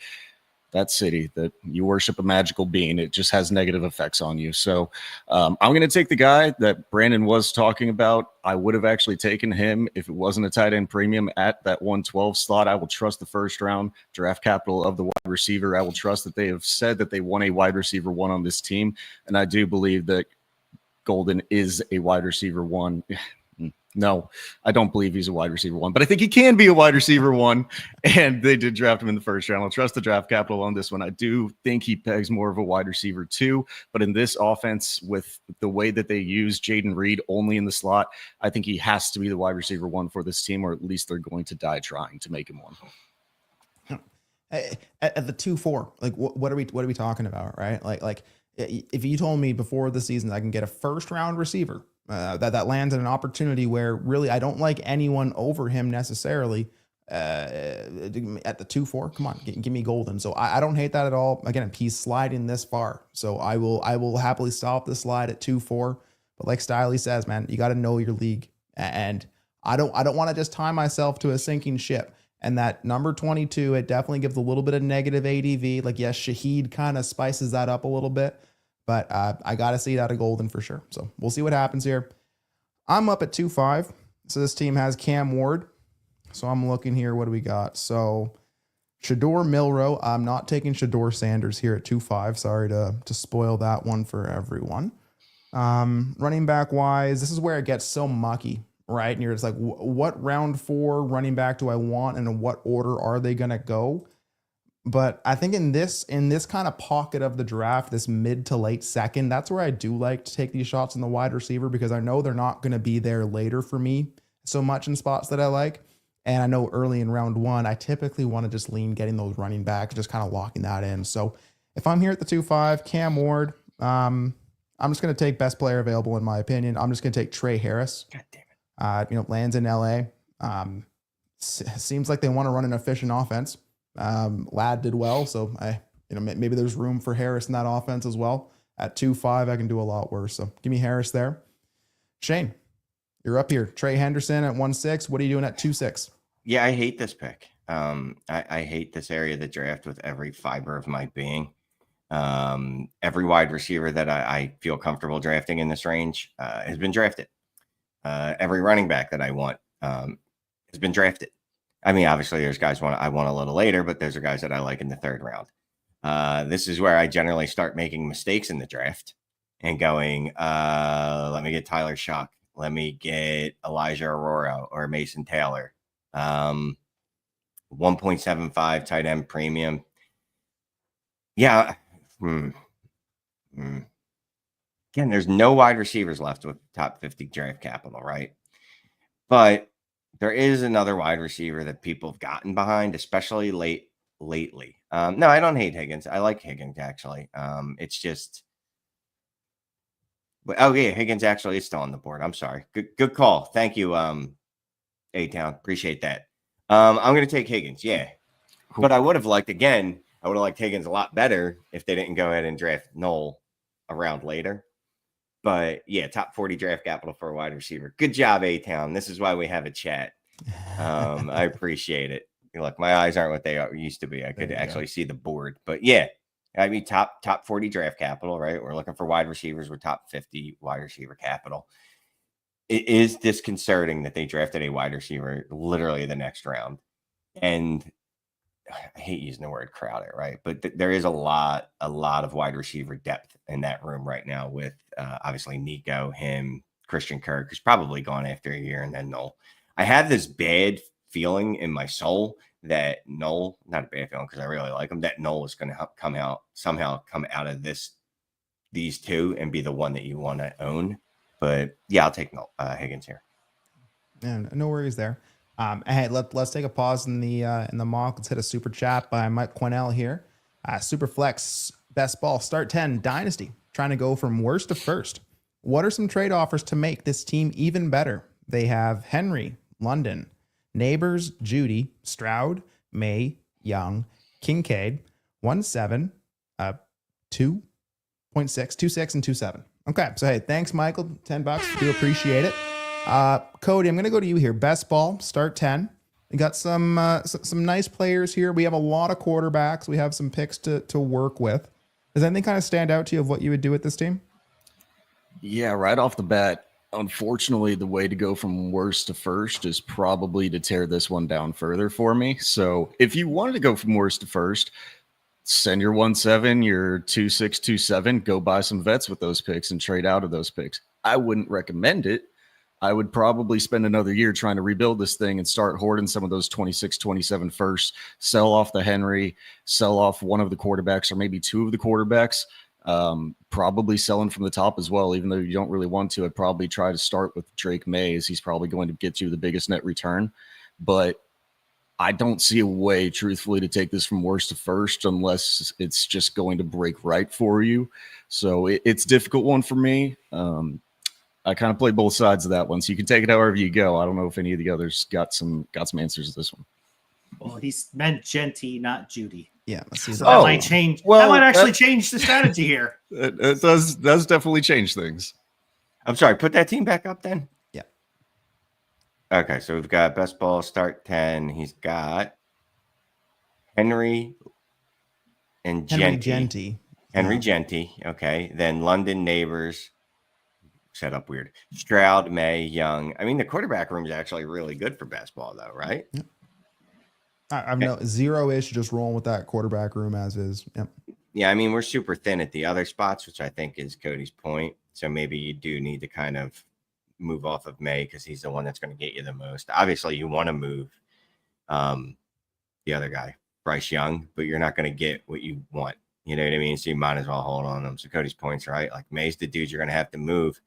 city, that you worship a magical being. It just has negative effects on you. So I'm going to take the guy that Brandon was talking about. I would have actually taken him if it wasn't a tight end premium at that 112 slot. I will trust the 1st round draft capital of the wide receiver. I will trust that they have said that they want a wide receiver 1 on this team. And I do believe that Golden is a wide receiver 1. No, I don't believe he's a wide receiver 1, but I think he can be a wide receiver 1. And they did draft him in the 1st round. I'll trust the draft capital on this one. I do think he pegs more of a wide receiver 2, but in this offense, with the way that they use Jaden Reed only in the slot, I think he has to be the wide receiver 1 for this team, or at least they're going to die trying to make him one. At the 2-4, what are we talking about, right? Like if you told me before the season I can get a 1st round receiver that lands in an opportunity where really I don't like anyone over him necessarily at the 2-4, come on, give me Golden. So I don't hate that at all. Again, he's sliding this far, so I will happily stop the slide at 2-4. But like Stiley says, man, you got to know your league, and I don't want to just tie myself to a sinking ship. And that number 22, it definitely gives a little bit of negative ADV. Yes, Shaheed kind of spices that up a little bit. But I got to see it out of Golden for sure. So we'll see what happens here. I'm up at 2-5. So this team has Cam Ward. So I'm looking here. What do we got? So Shador Milroe. I'm not taking Shador Sanders here at 2-5. Sorry to spoil that one for everyone. Running back wise, this is where it gets so mucky, right? And you're just like, what round 4 running back do I want? And in what order are they going to go? But I think in this kind of pocket of the draft, this mid to late 2nd, that's where I do like to take these shots in the wide receiver, because I know they're not going to be there later for me so much in spots that I like. And I know early in round 1, I typically want to just lean getting those running backs, just kind of locking that in. So if I'm here at the 2-5, Cam Ward, I'm just going to take best player available in my opinion. I'm just going to take Trey Harris. God damn it. Lands in LA. Seems like they want to run an efficient offense. Ladd did well, so maybe there's room for Harris in that offense as well. At 2-5, I can do a lot worse. So give me Harris there. Shane, you're up here. Trey Henderson at 1-6. What are you doing at 2-6? Yeah, I hate this pick. I hate this area of the draft with every fiber of my being. Every wide receiver that I feel comfortable drafting in this range has been drafted. Every running back that I want has been drafted. I mean, obviously, there's guys I want a little later, but those are guys that I like in the third round. This is where I generally start making mistakes in the draft and going, let me get Tyler Shock. Let me get Elijah Aurora or Mason Taylor. 1.75 tight end premium. Yeah. Again, there's no wide receivers left with top 50 draft capital, right? But there is another wide receiver that people have gotten behind, especially lately. No, I don't hate Higgins. I like Higgins, actually. It's just... Oh, yeah, Higgins actually is still on the board. I'm sorry. Good call. Thank you, A-Town. Appreciate that. I'm going to take Higgins, yeah. Cool. But I would have liked Higgins a lot better if they didn't go ahead and draft Knoll a round later. But, yeah, top 40 draft capital for a wide receiver. Good job, A-Town. This is why we have a chat. I appreciate it. Look, my eyes aren't what they used to be. I could actually see the board. But, yeah. I mean, top 40 draft capital, right? We're looking for wide receivers with top 50 wide receiver capital. It is disconcerting that they drafted a wide receiver literally the next round. And I hate using the word crowded, right? But there is a lot of wide receiver depth in that room right now with obviously Nico, him, Christian Kirk, who's probably gone after a year, and then Knoll. I have this bad feeling in my soul that Knoll, not a bad feeling because I really like him, that Knoll is going to come out of these two and be the one that you want to own. But yeah, I'll take Higgins here. Yeah, no worries there. Hey, let's take a pause in the mock. Let's hit a super chat by Mike Quinnell here. Superflex best ball start 10 Dynasty, trying to go from worst to first. What are some trade offers to make this team even better? They have Henry, London, Neighbors, Judy, Stroud, May, Young, Kincaid, 1.7, 2.6, 2.6, and 2.7. Okay, so hey, thanks, Michael. $10. Do appreciate it. Cody, I'm going to go to you here. Best ball, start 10. We got some nice players here. We have a lot of quarterbacks. We have some picks to work with. Does anything kind of stand out to you of what you would do with this team? Yeah, right off the bat, unfortunately, the way to go from worst to first is probably to tear this one down further for me. So if you wanted to go from worst to first, send your 1.7, your 2.6, 2.7, go buy some vets with those picks and trade out of those picks. I wouldn't recommend it. I would probably spend another year trying to rebuild this thing and start hoarding some of those 26, 27 first, sell off the Henry, sell off one of the quarterbacks or maybe two of the quarterbacks. Probably selling from the top as well, even though you don't really want to. I'd probably try to start with Drake May, as he's probably going to get you the biggest net return. But I don't see a way, truthfully, to take this from worst to first unless it's just going to break right for you. So it's a difficult one for me. I kind of play both sides of that one, so you can take it however you go. I don't know if any of the others got some answers to this one. Well, he's meant Genty, not Judy. Yeah, let's see. So that might change. Well, that might actually change the strategy here. It does definitely change things. I'm sorry, put that team back up then. Yeah. Okay, so we've got best ball start 10. He's got Henry and Genty. Henry Genty. Okay. Then London, Neighbors. Set up weird. Stroud, May, Young. I mean, the quarterback room is actually really good for best ball, though, right? Yep. I'm no zero-ish, just rolling with that quarterback room as is. Yep. Yeah, I mean, we're super thin at the other spots, which I think is Cody's point. So maybe you do need to kind of move off of May because he's the one that's going to get you the most. Obviously, you want to move the other guy, Bryce Young, but you're not going to get what you want. You know what I mean? So you might as well hold on them. So Cody's point's right. Like May's the dude you're going to have to move.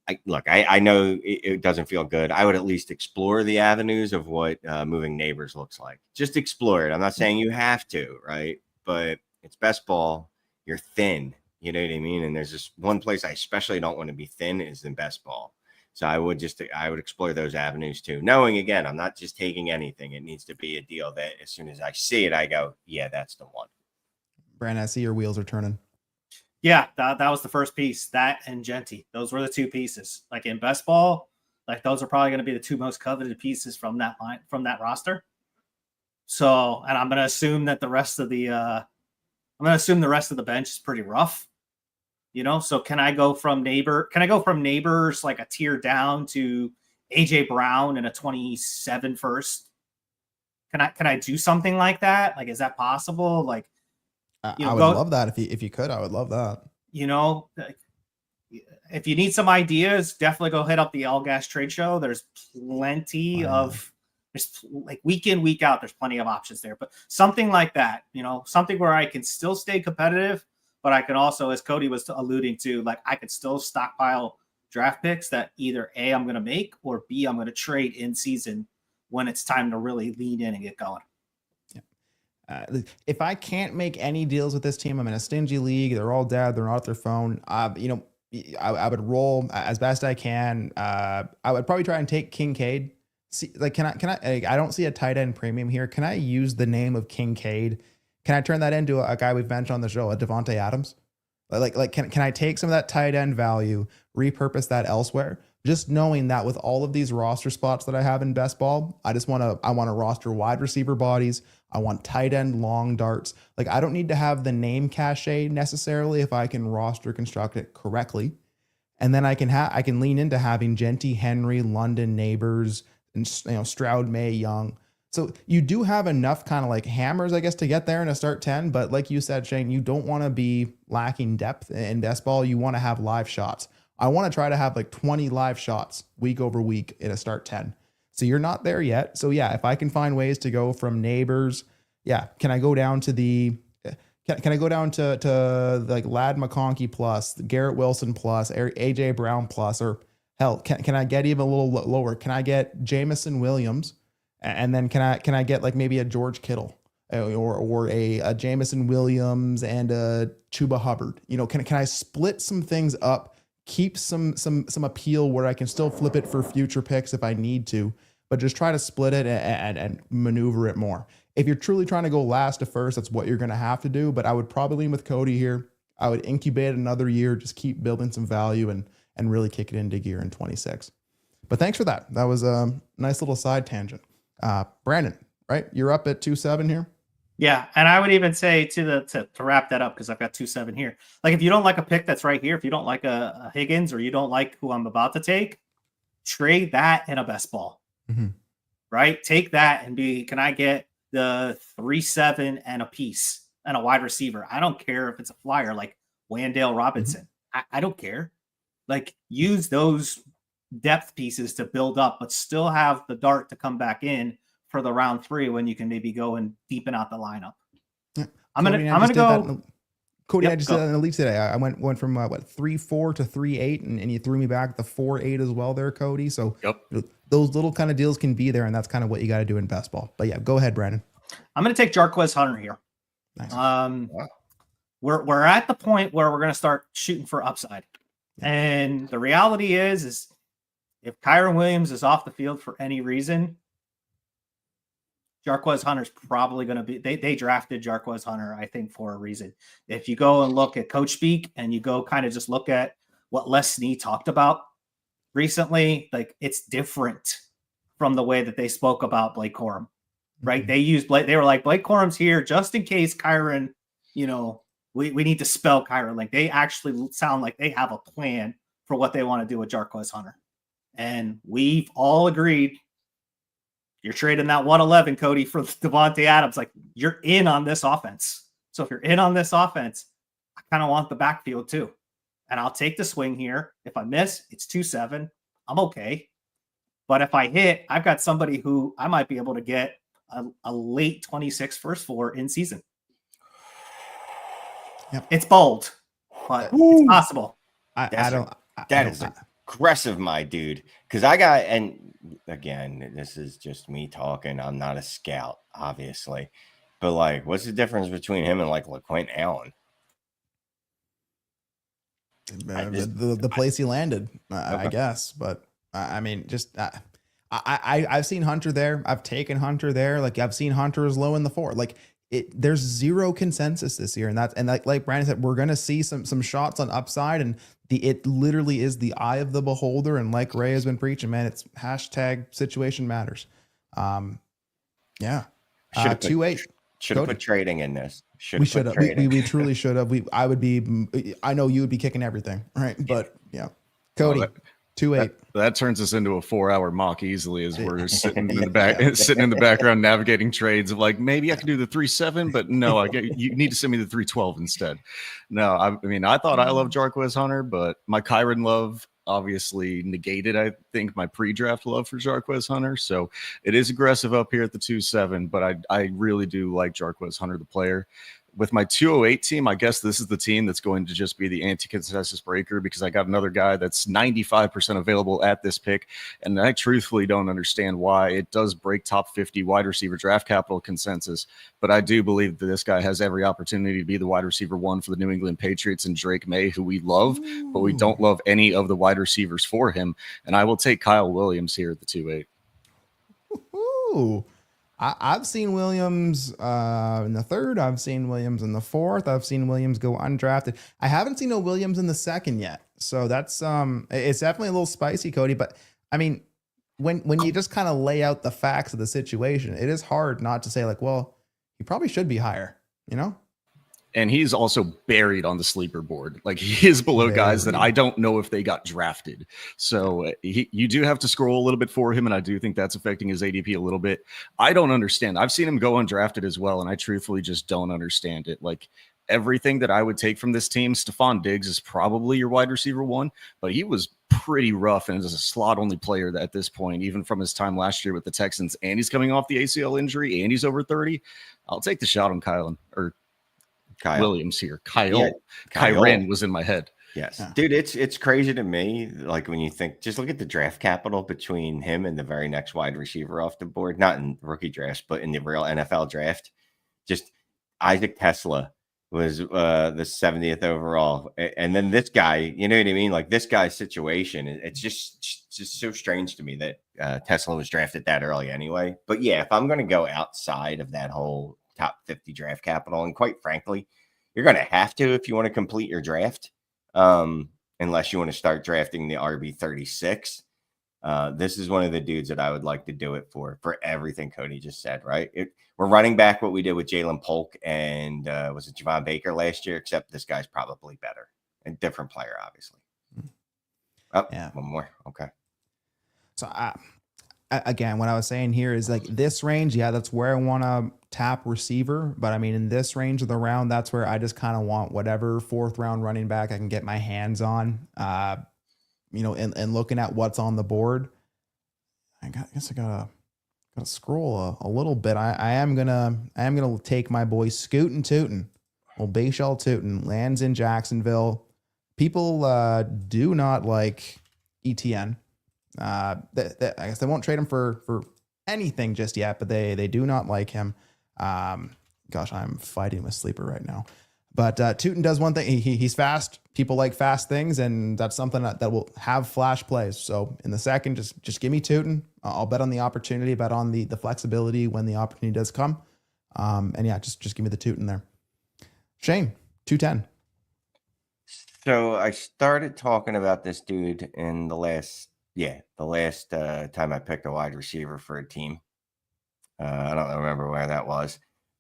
I know it doesn't feel good. I would at least explore the avenues of what moving Neighbors looks like. Just explore it. I'm not saying you have to, right? But it's best ball. You're thin. You know what I mean? And there's this one place I especially don't want to be thin is in best ball. So I would explore those avenues too. Knowing, again, I'm not just taking anything. It needs to be a deal that as soon as I see it, I go, yeah, that's the one. Brandon, I see your wheels are turning. Yeah, that was the first piece. That and Genty. Those were the two pieces. Like in best ball, like those are probably going to be the two most coveted pieces from that line, from that roster. So, and I'm going to assume that the rest of the I'm going to assume the rest of the bench is pretty rough. So can I go from neighbors like a tier down to AJ Brown and a 27 first? Can I do something like that? Like, is that possible? Like, I would love that if you could. I would love that. If you need some ideas, definitely go hit up the All Gas Trade Show. There's plenty there's like week in, week out, there's plenty of options there. But something like that, something where I can still stay competitive, but I can also, as Cody was alluding to, like I could still stockpile draft picks that either A, I'm going to make, or B, I'm going to trade in season when it's time to really lean in and get going. If I can't make any deals with this team, I'm in a stingy league. They're all dead. They're not at their phone. I would roll as best I can. I would probably try and take Kincaid. See, like, can I? I don't see a tight end premium here. Can I use the name of Kincaid? Can I turn that into a guy we've mentioned on the show, a Devontae Adams? Can I take some of that tight end value, repurpose that elsewhere? Just knowing that with all of these roster spots that I have in best ball, I want to roster wide receiver bodies. I want tight end long darts. Like, I don't need to have the name cachet necessarily if I can roster construct it correctly. And then I can lean into having Genty, Henry, London, Neighbors, and Stroud, May, Young. So you do have enough kind of like hammers, I guess, to get there in a start 10. But like you said, Shane, you don't want to be lacking depth in best ball. You want to have live shots. I want to try to have like 20 live shots week over week in a start 10. So you're not there yet. So yeah, if I can find ways to go from Neighbors, can I go down to can I go down to like Lad McConkey plus, Garrett Wilson plus, AJ Brown plus, or hell, can I get even a little lower? Can I get Jamison Williams? And then can I get like maybe a George Kittle or a Jamison Williams and a Chuba Hubbard? Can I split some things up, keep some appeal where I can still flip it for future picks if I need to, but just try to split it and maneuver it more. If you're truly trying to go last to first, that's what you're going to have to do. But I would probably lean with Cody here. I would incubate another year, just keep building some value and really kick it into gear in 26. But thanks for that. That was a nice little side tangent. Brandon, right? You're up at 2-7 here. Yeah, and I would even say to wrap that up, because I've got 2-7 here. Like, if you don't like a pick that's right here, if you don't like a Higgins or you don't like who I'm about to take, trade that in a best ball, right? Take that and can I get the 3-7 and a piece and a wide receiver? I don't care if it's a flyer like Wandale Robinson. I don't care. Like, use those depth pieces to build up, but still have the dart to come back in for the round 3 when you can maybe go and deepen out the lineup. Yeah. I'm gonna go. Cody, I just did that in the league today. I went from 3-4 to 3-8, and you threw me back the 4-8 as well there, Cody. So those little kind of deals can be there, and that's kind of what you got to do in best ball. But yeah, go ahead, Brandon. I'm gonna take Jarquez Hunter here. Nice. Wow. We're at the point where we're gonna start shooting for upside. And the reality is if Kyron Williams is off the field for any reason, Jarquez Hunter's probably going to be, they drafted Jarquez Hunter, I think, for a reason. If you go and look at Coach Speak and you go kind of just look at what Les Snead talked about recently, like, it's different from the way that they spoke about Blake Corum, right? They used Blake, they were like, Blake Corum's here just in case Kyron, we need to spell Kyron. Like, they actually sound like they have a plan for what they want to do with Jarquez Hunter. And we've all agreed you're trading that 111, Cody, for Devontae Adams. Like, you're in on this offense. So if you're in on this offense, I kind of want the backfield too. And I'll take the swing here. If I miss, it's 2-7. I'm okay. But if I hit, I've got somebody who I might be able to get a late 26 first for in season. Yep. It's bold, but it's possible. That is aggressive, my dude. Because I got, and again, this is just me talking. I'm not a scout, obviously. But, like, what's the difference between him and, like, LaQuint Allen? The place he landed, I guess. But, I mean, just I've seen Hunter there. I've taken Hunter there. Like, I've seen Hunter as low in the 4. Like, there's zero consensus this year, and like Brandon said, we're gonna see some shots on upside, and it literally is the eye of the beholder. And like Ray has been preaching, man, it's hashtag situation matters. 2-8. Should have put trading in this. We should have. We truly should have. I know you would be kicking everything, right? But yeah, Cody, Well, 2-8. That turns us into a 4-hour mock easily as we're sitting in the back, sitting in the background, navigating trades of like, maybe I can do the 3-7, but no, you need to send me the 3-12 instead. No, I mean, I thought I loved Jarquez Hunter, but my Kyron love obviously negated, I think, my pre-draft love for Jarquez Hunter. So it is aggressive up here at the 2-7, but I really do like Jarquez Hunter, the player. With my 208 team, I guess this is the team that's going to just be the anti-consensus breaker because I got another guy that's 95% available at this pick. And I truthfully don't understand why it does break top 50 wide receiver draft capital consensus. But I do believe that this guy has every opportunity to be the wide receiver 1 for the New England Patriots and Drake May, who we love, but we don't love any of the wide receivers for him. And I will take Kyle Williams here at the 2-8. Ooh. I've seen Williams in the 3rd. I've seen Williams in the 4th. I've seen Williams go undrafted. I haven't seen a Williams in the 2nd yet. So that's it's definitely a little spicy, Cody. But I mean, when you just kind of lay out the facts of the situation, it is hard not to say like, well, he probably should be higher, you know? And he's also buried on the sleeper board. Like he is below guys that I don't know if they got drafted. So you do have to scroll a little bit for him. And I do think that's affecting his ADP a little bit. I don't understand. I've seen him go undrafted as well. And I truthfully just don't understand it. Like everything that I would take from this team, Stephon Diggs is probably your wide receiver 1, but he was pretty rough and is a slot only player at this point, even from his time last year with the Texans. And he's coming off the ACL injury and he's over 30. I'll take the shot on Kyle Williams here. Kyren was in my head. Yes. Yeah. Dude, it's crazy to me. Like when you think, just look at the draft capital between him and the very next wide receiver off the board, not in rookie drafts, but in the real NFL draft. Just Isaac Tesla was the 70th overall. And then this guy, you know what I mean? Like this guy's situation, it's just so strange to me that Tesla was drafted that early anyway. But yeah, if I'm going to go outside of that whole top 50 draft capital, and quite frankly, you're going to have to if you want to complete your draft, unless you want to start drafting the RB 36. This is one of the dudes that I would like to do it for everything Cody just said, right? We're running back what we did with Jalen Polk and was it Javon Baker last year, except this guy's probably better. A different player, obviously. Oh, yeah. One more. Okay. So again, what I was saying here is like this range. Yeah, that's where I want to tap receiver. But I mean, in this range of the round, that's where I just kind of want whatever 4th round running back I can get my hands on. And looking at what's on the board, I guess I gotta scroll a little bit. I am gonna take my boy Scootin' Tootin'. Old Bayshell Tootin' lands in Jacksonville. People do not like ETN. I guess they won't trade him for anything just yet, but they do not like him. Gosh, I'm fighting with sleeper right now. But Tootin does one thing. He's fast. People like fast things, and that's something that will have flash plays. So in the 2nd, just give me Tootin. I'll bet on the opportunity, bet on the flexibility when the opportunity does come. And yeah, just give me the Tootin there. Shane, 210. So I started talking about this dude in the last time I picked a wide receiver for a team. I don't remember where that was.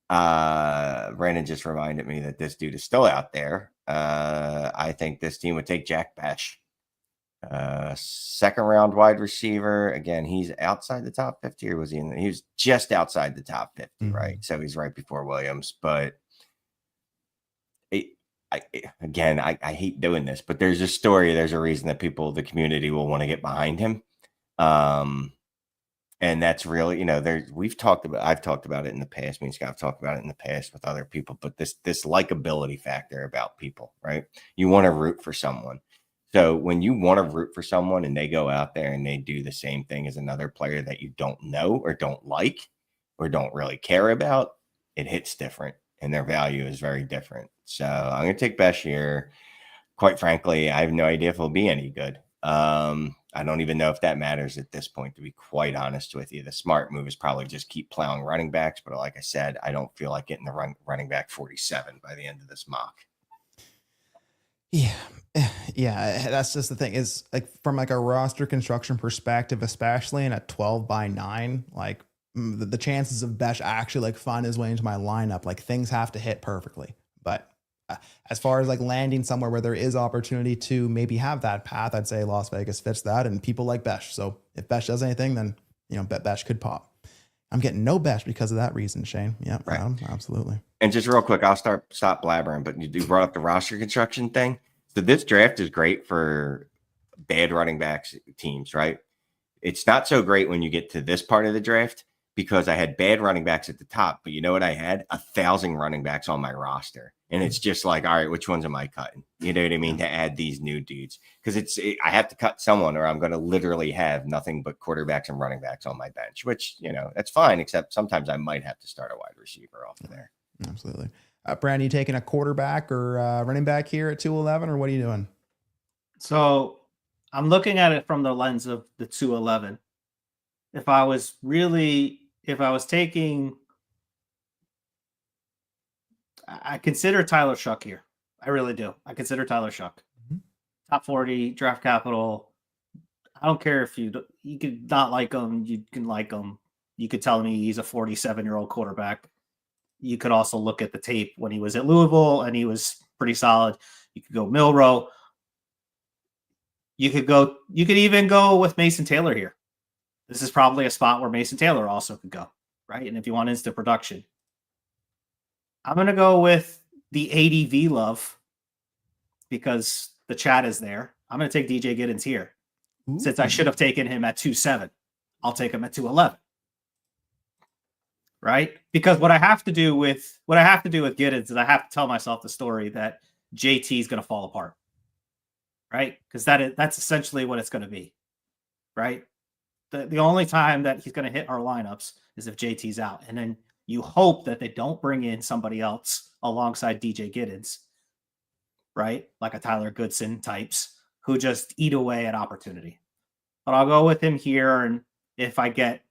Brandon just reminded me that this dude is still out there. I think this team would take Jack Bash. 2nd round wide receiver. Again, he's outside the top 50, or was he he was just outside the top 50, right? So he's right before Williams. But I hate doing this, but there's a story. There's a reason that the community will want to get behind him. And that's really, I've talked about it in the past. Me and Scott have talked about it in the past with other people, but this likability factor about people, right? You want to root for someone. So when you want to root for someone and they go out there and they do the same thing as another player that you don't know or don't like or don't really care about, it hits different and their value is very different. So I'm going to take Bashir. Quite frankly, I have no idea if he'll be any good. I don't even know if that matters at this point, to be quite honest with you. The smart move is probably just keep plowing running backs. But like I said, I don't feel like getting the running back 47 by the end of this mock. Yeah. That's just the thing is like from like a roster construction perspective, especially in a 12 by 9, like the chances of Besh actually like find his way into my lineup, like things have to hit perfectly. But as far as like landing somewhere where there is opportunity to maybe have that path, I'd say Las Vegas fits that, and people like Besh. So if Besh does anything, then bet Besh could pop. I'm getting no Besh because of that reason, Shane. Yeah, right. Adam, absolutely. And just real quick, I'll stop blabbering, but you brought up the roster construction thing. So this draft is great for bad running backs teams, right? It's not so great when you get to this part of the draft because I had bad running backs at the top, but you know what? I had 1,000 running backs on my roster. And it's just like, all right, which ones am I cutting? You know what I mean? To add these new dudes. Because I have to cut someone or I'm going to literally have nothing but quarterbacks and running backs on my bench, which, that's fine. Except sometimes I might have to start a wide receiver off of there. Absolutely. Brandon, you taking a quarterback or running back here at 211 or what are you doing? So I'm looking at it from the lens of the 211. If I was taking, I consider Tyler Shuck here. I really do. I consider Tyler Shuck. Mm-hmm. Top 40 draft capital. I don't care if you could not like him. You can like him. You could tell me he's a 47-year-old quarterback. You could also look at the tape when he was at Louisville and he was pretty solid. You could go Milrow. You could even go with Mason Taylor here. This is probably a spot where Mason Taylor also could go, right? And if you want instant production, I'm going to go with the ADV love because the chat is there. I'm going to take DJ Giddens here. Ooh. Since I should have taken him at 2.7. I'll take him at 2.11. Right? Because what I have to do with Giddens is I have to tell myself the story that JT is going to fall apart. Right? Because that's essentially what it's going to be. Right? The only time that he's going to hit our lineups is if JT's out. And then you hope that they don't bring in somebody else alongside DJ Giddens, right? Like a Tyler Goodson types who just eat away at opportunity. But I'll go with him here, and if I get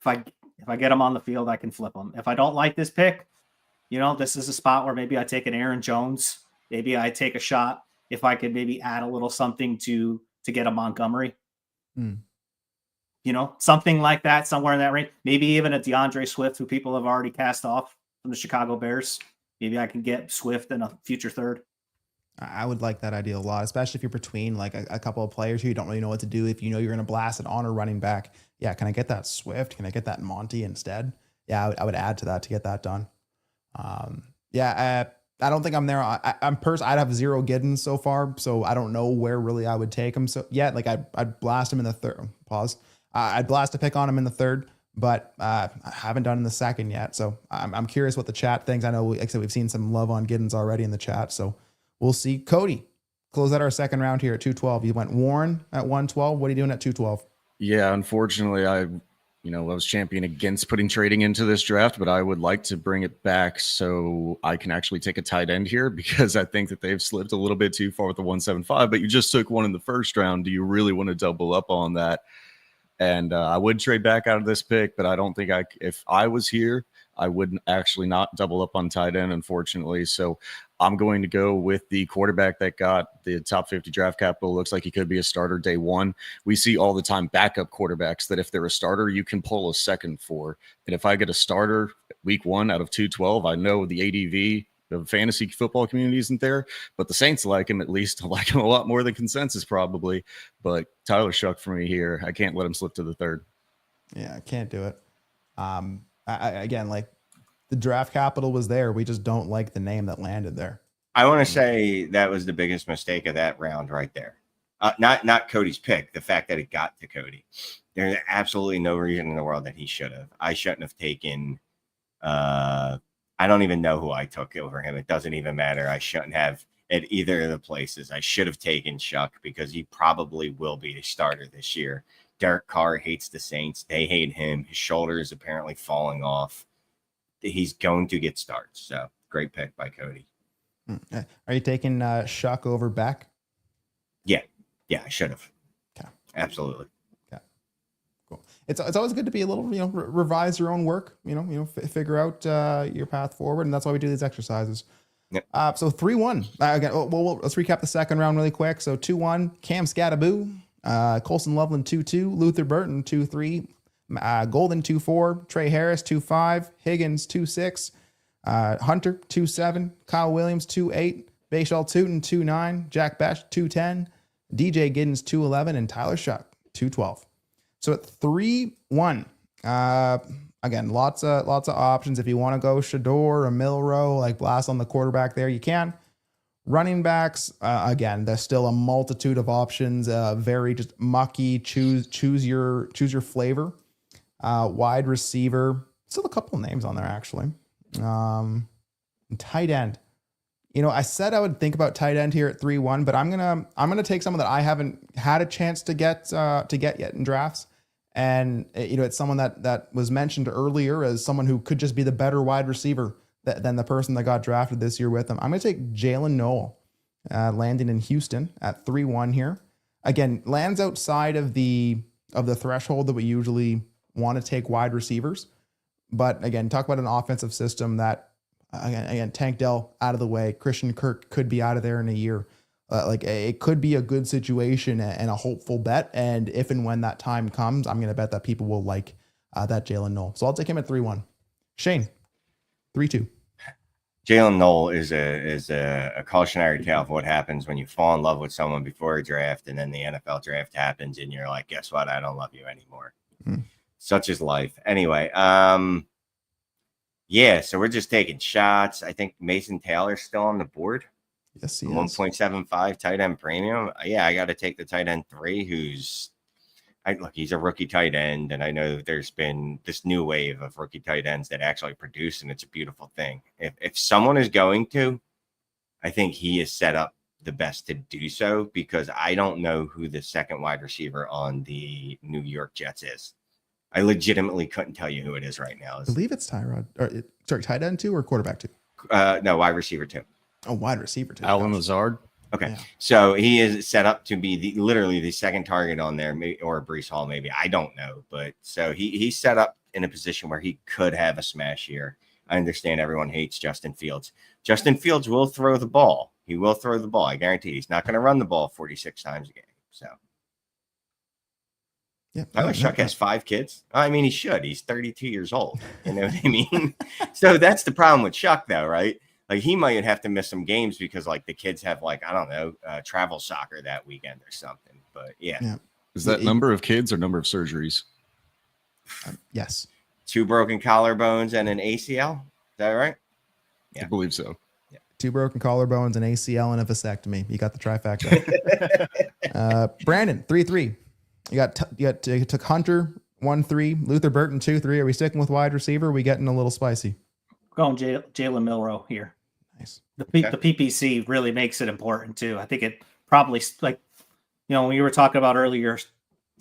him on the field, I can flip him. If I don't like this pick, this is a spot where maybe I take an Aaron Jones. Maybe I take a shot if I could maybe add a little something to get a Montgomery. Something like that, somewhere in that range. Maybe even a DeAndre Swift, who people have already cast off from the Chicago Bears. Maybe I can get Swift in a future third. I would like that idea a lot, especially if you're between like a couple of players who you don't really know what to do. If you know you're going to blast it on a running back, yeah, can I get that Swift? Can I get that Monty instead? Yeah, I would add to that to get that done. I don't think I'm there. I'd have 0 Giddens so far, so I don't know where really I would take him. So yeah, like I'd blast him in the third. Pause. I'd blast a pick on him in the third, but I haven't done in the second yet. So I'm curious what the chat thinks. I know, like I said, we've seen some love on Giddens already in the chat. So we'll see. Cody, close out our second round here at 212. You went Warren at 112. What are you doing at 212? Yeah, unfortunately, I was champion against putting trading into this draft, but I would like to bring it back so I can actually take a tight end here because I think that they've slipped a little bit too far with the 175, but you just took one in the first round. Do you really want to double up on that? And I would trade back out of this pick, but I don't think if I was here, I would actually not double up on tight end, unfortunately. So I'm going to go with the quarterback that got the top 50 draft capital. Looks like he could be a starter day one. We see all the time backup quarterbacks that if they're a starter, you can pull a second for. And if I get a starter week one out of 212, I know the ADV, the fantasy football community isn't there, but the Saints like him, at least. I like him a lot more than consensus probably. But Tyler Shuck for me here. I can't let him slip to the third. Yeah, I can't do it. Again, like the draft capital was there. We just don't like the name that landed there. I want to say that was the biggest mistake of that round right there. Not Cody's pick, the fact that it got to Cody. There's absolutely no reason in the world that he should have. I shouldn't have taken I don't even know who I took over him. It doesn't even matter. I shouldn't have at either of the places. I should have taken Shuck because he probably will be a starter this year. Derek Carr hates the Saints. They hate him. His shoulder is apparently falling off. He's going to get starts. So great pick by Cody. Are you taking Shuck over Beck? Yeah, I should have. Okay. Absolutely. Okay. Cool. It's always good to be a little, revise your own work, figure out your path forward. And that's why we do these exercises. Yep. So 3-1. Again, let's recap the second round really quick. So 2-1, Cam Scattaboo, Colson Loveland 2-2, Luther Burton 2-3, Golden 2-4, Trey Harris 2-5, Higgins 2-6, Hunter 2-7, Kyle Williams 2-8, Bayshall Tootin 2-9, Jack Besh 2-10, DJ Giddens 2-11, and Tyler Shuck 2-12. So at 3-1, again, lots of options. If you want to go Shador or Milrow, like blast on the quarterback there, you can. Running backs, again, there's still a multitude of options. Very just mucky. Choose your flavor. Wide receiver, still a couple of names on there actually. Tight end. I said I would think about tight end here at 3-1, but I'm gonna take someone that I haven't had a chance to get yet in drafts. And it's someone that was mentioned earlier as someone who could just be the better wide receiver than the person that got drafted this year with him. I'm going to take Jalen Noel, landing in Houston at 3-1 here. Again, lands outside of the threshold that we usually want to take wide receivers. But again, talk about an offensive system that, again, Tank Dell out of the way. Christian Kirk could be out of there in a year. It could be a good situation and a hopeful bet. And if and when that time comes, I'm going to bet that people will like that Jalen Noel. So I'll take him at 3-1. Shane, 3-2. Jalen Noel is a cautionary tale of what happens when you fall in love with someone before a draft, and then the NFL draft happens, and you're like, guess what? I don't love you anymore. Such is life. Anyway, yeah, so we're just taking shots. I think Mason Taylor's still on the board. Yes, he is. 1.75 tight end premium. Yeah, I got to take the tight end 3, he's a rookie tight end, and I know there's been this new wave of rookie tight ends that actually produce, and it's a beautiful thing. If someone is going to, I think he is set up the best to do so, because I don't know who the second wide receiver on the New York Jets is. I legitimately couldn't tell you who it is right now. I believe it's Tyrod. Tight end 2 or quarterback 2? No, wide receiver 2. Oh, wide receiver 2. Allen Lazard. Okay, Yeah. So he is set up to be literally the second target on there, or Breece Hall, maybe. I don't know, but so he's set up in a position where he could have a smash here. I understand everyone hates Justin Fields. Justin Fields will throw the ball. He will throw the ball. I guarantee he's not going to run the ball 46 times a game. So, yeah, I know Chuck has 5 kids. I mean, he should. He's 32 years old. You know what I mean? So that's the problem with Chuck, though, right? Like, he might have to miss some games because, like, the kids have, like, I don't know, travel soccer that weekend or something. But, yeah. Is that number of kids or number of surgeries? Yes. 2 broken collarbones and an ACL. Is that right? Yeah. I believe so. Yeah. 2 broken collarbones, an ACL, and a vasectomy. You got the trifecta. Brandon, 3-3. You took Hunter, 1-3. Luther Burton, 2-3. Are we sticking with wide receiver? Are we getting a little spicy? Going Jalen Milrow here. Nice. The PPC really makes it important too. I think it probably, like, when you were talking about earlier,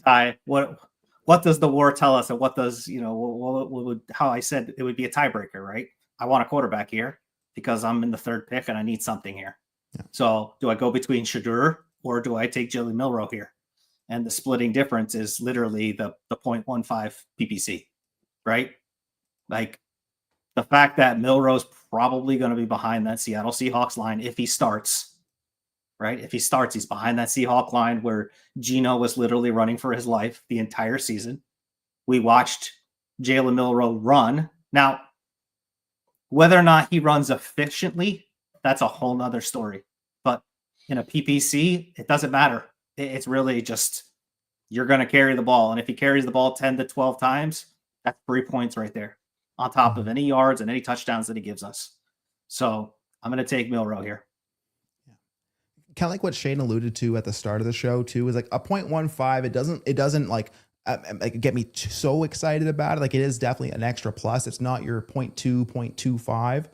Ty, what does the war tell us, and what does, what would, how I said it would be a tiebreaker, right? I want a quarterback here because I'm in the 3rd pick and I need something here. Yeah. So do I go between Shador or do I take Jalen Milrow here? And the splitting difference is literally the 0.15 PPC, right? Like, the fact that Milrow's probably going to be behind that Seattle Seahawks line if he starts, right? If he starts, he's behind that Seahawk line where Geno was literally running for his life the entire season. We watched Jalen Milrow run. Now, whether or not he runs efficiently, that's a whole nother story. But in a PPC, it doesn't matter. It's really just, you're going to carry the ball. And if he carries the ball 10 to 12 times, that's 3 points right there, on top of any yards and any touchdowns that he gives us. So I'm going to take Milrow here. Kind of like what Shane alluded to at the start of the show too, is like a 0.15. It doesn't like get me so excited about it. Like, it is definitely an extra plus. It's not your 0.2, 0.25,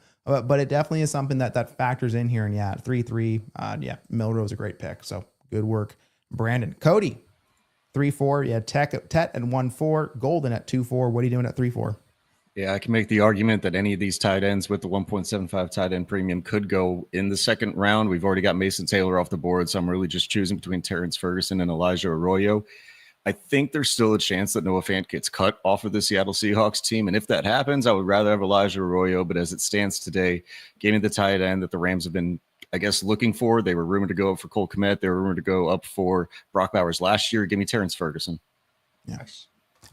but it definitely is something that factors in here. And yeah, 3-3. Yeah, Milrow's a great pick. So good work, Brandon. Cody, 3-4. Yeah, Tet at 1-4. Golden at 2-4. What are you doing at 3-4? Yeah, I can make the argument that any of these tight ends with the 1.75 tight end premium could go in the 2nd round. We've already got Mason Taylor off the board, so I'm really just choosing between Terrence Ferguson and Elijah Arroyo. I think there's still a chance that Noah Fant gets cut off of the Seattle Seahawks team, and if that happens, I would rather have Elijah Arroyo, but as it stands today, giving the tight end that the Rams have been, I guess, looking for. They were rumored to go up for Cole Kmet. They were rumored to go up for Brock Bowers last year. Give me Terrence Ferguson. Yeah. Nice.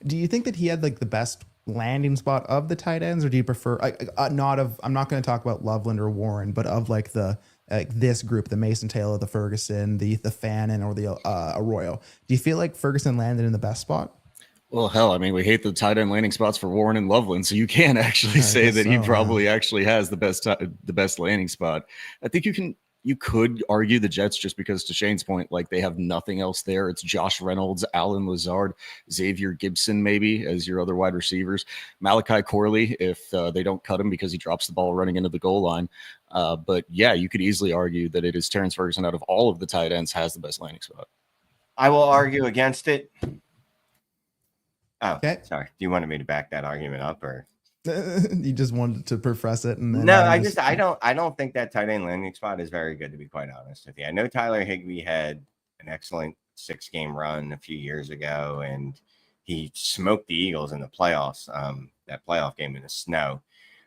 Do you think that he had like the best landing spot of the tight ends, or do you prefer I'm not going to talk about Loveland or Warren, but of like the this group, the Mason Taylor, the Ferguson, the Fannin, or the Arroyo? Do you feel like Ferguson landed in the best spot? Well, hell, I mean, we hate the tight end landing spots for Warren and Loveland, so you can actually say that he probably actually has the best landing spot. I think you could argue the Jets, just because, to Shane's point, like they have nothing else there. It's Josh Reynolds, Alan Lazard, Xavier Gibson, maybe as your other wide receivers, Malachi Corley if they don't cut him because he drops the ball running into the goal line. But yeah, you could easily argue that it is Terrence Ferguson out of all of the tight ends has the best landing spot. I will argue against it. Oh, okay. Sorry. Do you want me to back that argument up, or you just wanted to profess it? And then no, I don't think that tight end landing spot is very good, to be quite honest with you. I know Tyler Higbee had an excellent 6-game run a few years ago, and he smoked the Eagles in the playoffs. That playoff game in the snow.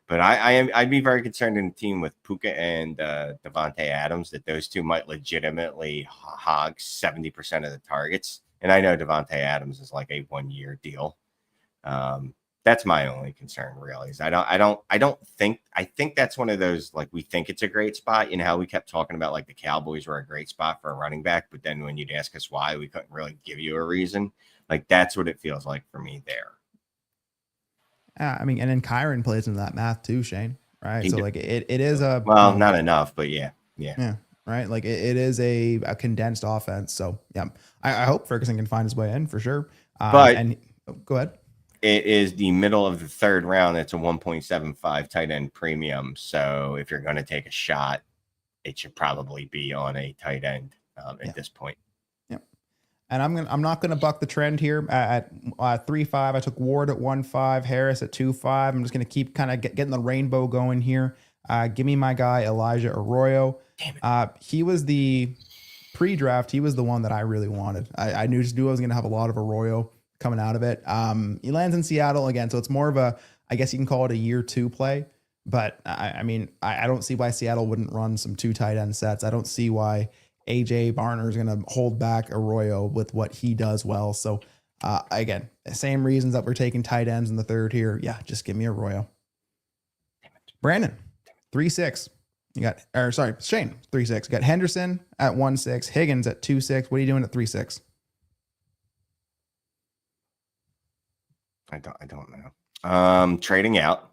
But I'd be very concerned in a team with Puka and Devontae Adams that those two might legitimately hog 70% of the targets. And I know Devontae Adams is like a 1-year deal. That's my only concern, really. Is I think that's one of those, like, we think it's a great spot. You know how we kept talking about like the Cowboys were a great spot for a running back, but then when you'd ask us why, we couldn't really give you a reason. Like, that's what it feels like for me there. I mean, and then Kyron plays into that math too, Shane. Right? So like it is not enough, but yeah. Right. Like it is a condensed offense. So yeah, I hope Ferguson can find his way in for sure. But go ahead. It is the middle of the 3rd round. It's a 1.75 tight end premium. So if you're going to take a shot, it should probably be on a tight end at this point. Yeah. And I'm not gonna buck the trend here at 3.5. I took Ward at 1.5, Harris at 2.5. I'm just gonna keep kind of getting the rainbow going here. Give me my guy Elijah Arroyo. He was the pre-draft. He was the one that I really wanted. I knew I was gonna have a lot of Arroyo coming out of it. He lands in Seattle again, so it's more of a, I guess you can call it a year 2 play. But I mean, I don't see why Seattle wouldn't run some 2 tight end sets. I don't see why AJ Barner is going to hold back Arroyo with what he does well. So again, same reasons that we're taking tight ends in the 3rd here. Yeah, just give me Arroyo. Brandon, 3.6. Shane, 3.6. You got Henderson at 1.6, Higgins at 2.6. What are you doing at 3.6? I don't know. Trading out.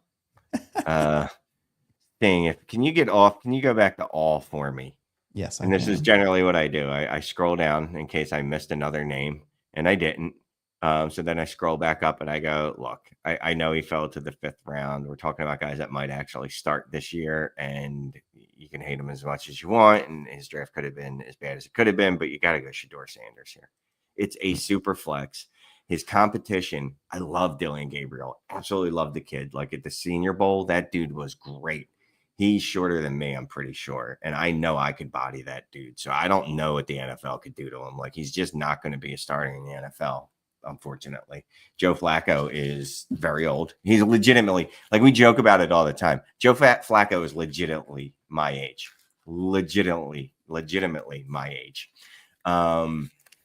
Can you go back to all for me? Yes. And this is generally what I do. I scroll down in case I missed another name, and I didn't. So then I scroll back up and I go, look, I know he fell to the 5th round. We're talking about guys that might actually start this year, and you can hate him as much as you want. And his draft could have been as bad as it could have been, but you got to go Shador Sanders here. It's a super flex. His competition, I love Dylan Gabriel. Absolutely love the kid. Like at the Senior Bowl, that dude was great. He's shorter than me, I'm pretty sure. And I know I could body that dude. So I don't know what the NFL could do to him. Like, he's just not going to be a starter in the NFL, unfortunately. Joe Flacco is very old. He's legitimately, like, we joke about it all the time. Joe Flacco is legitimately my age. Legitimately my age.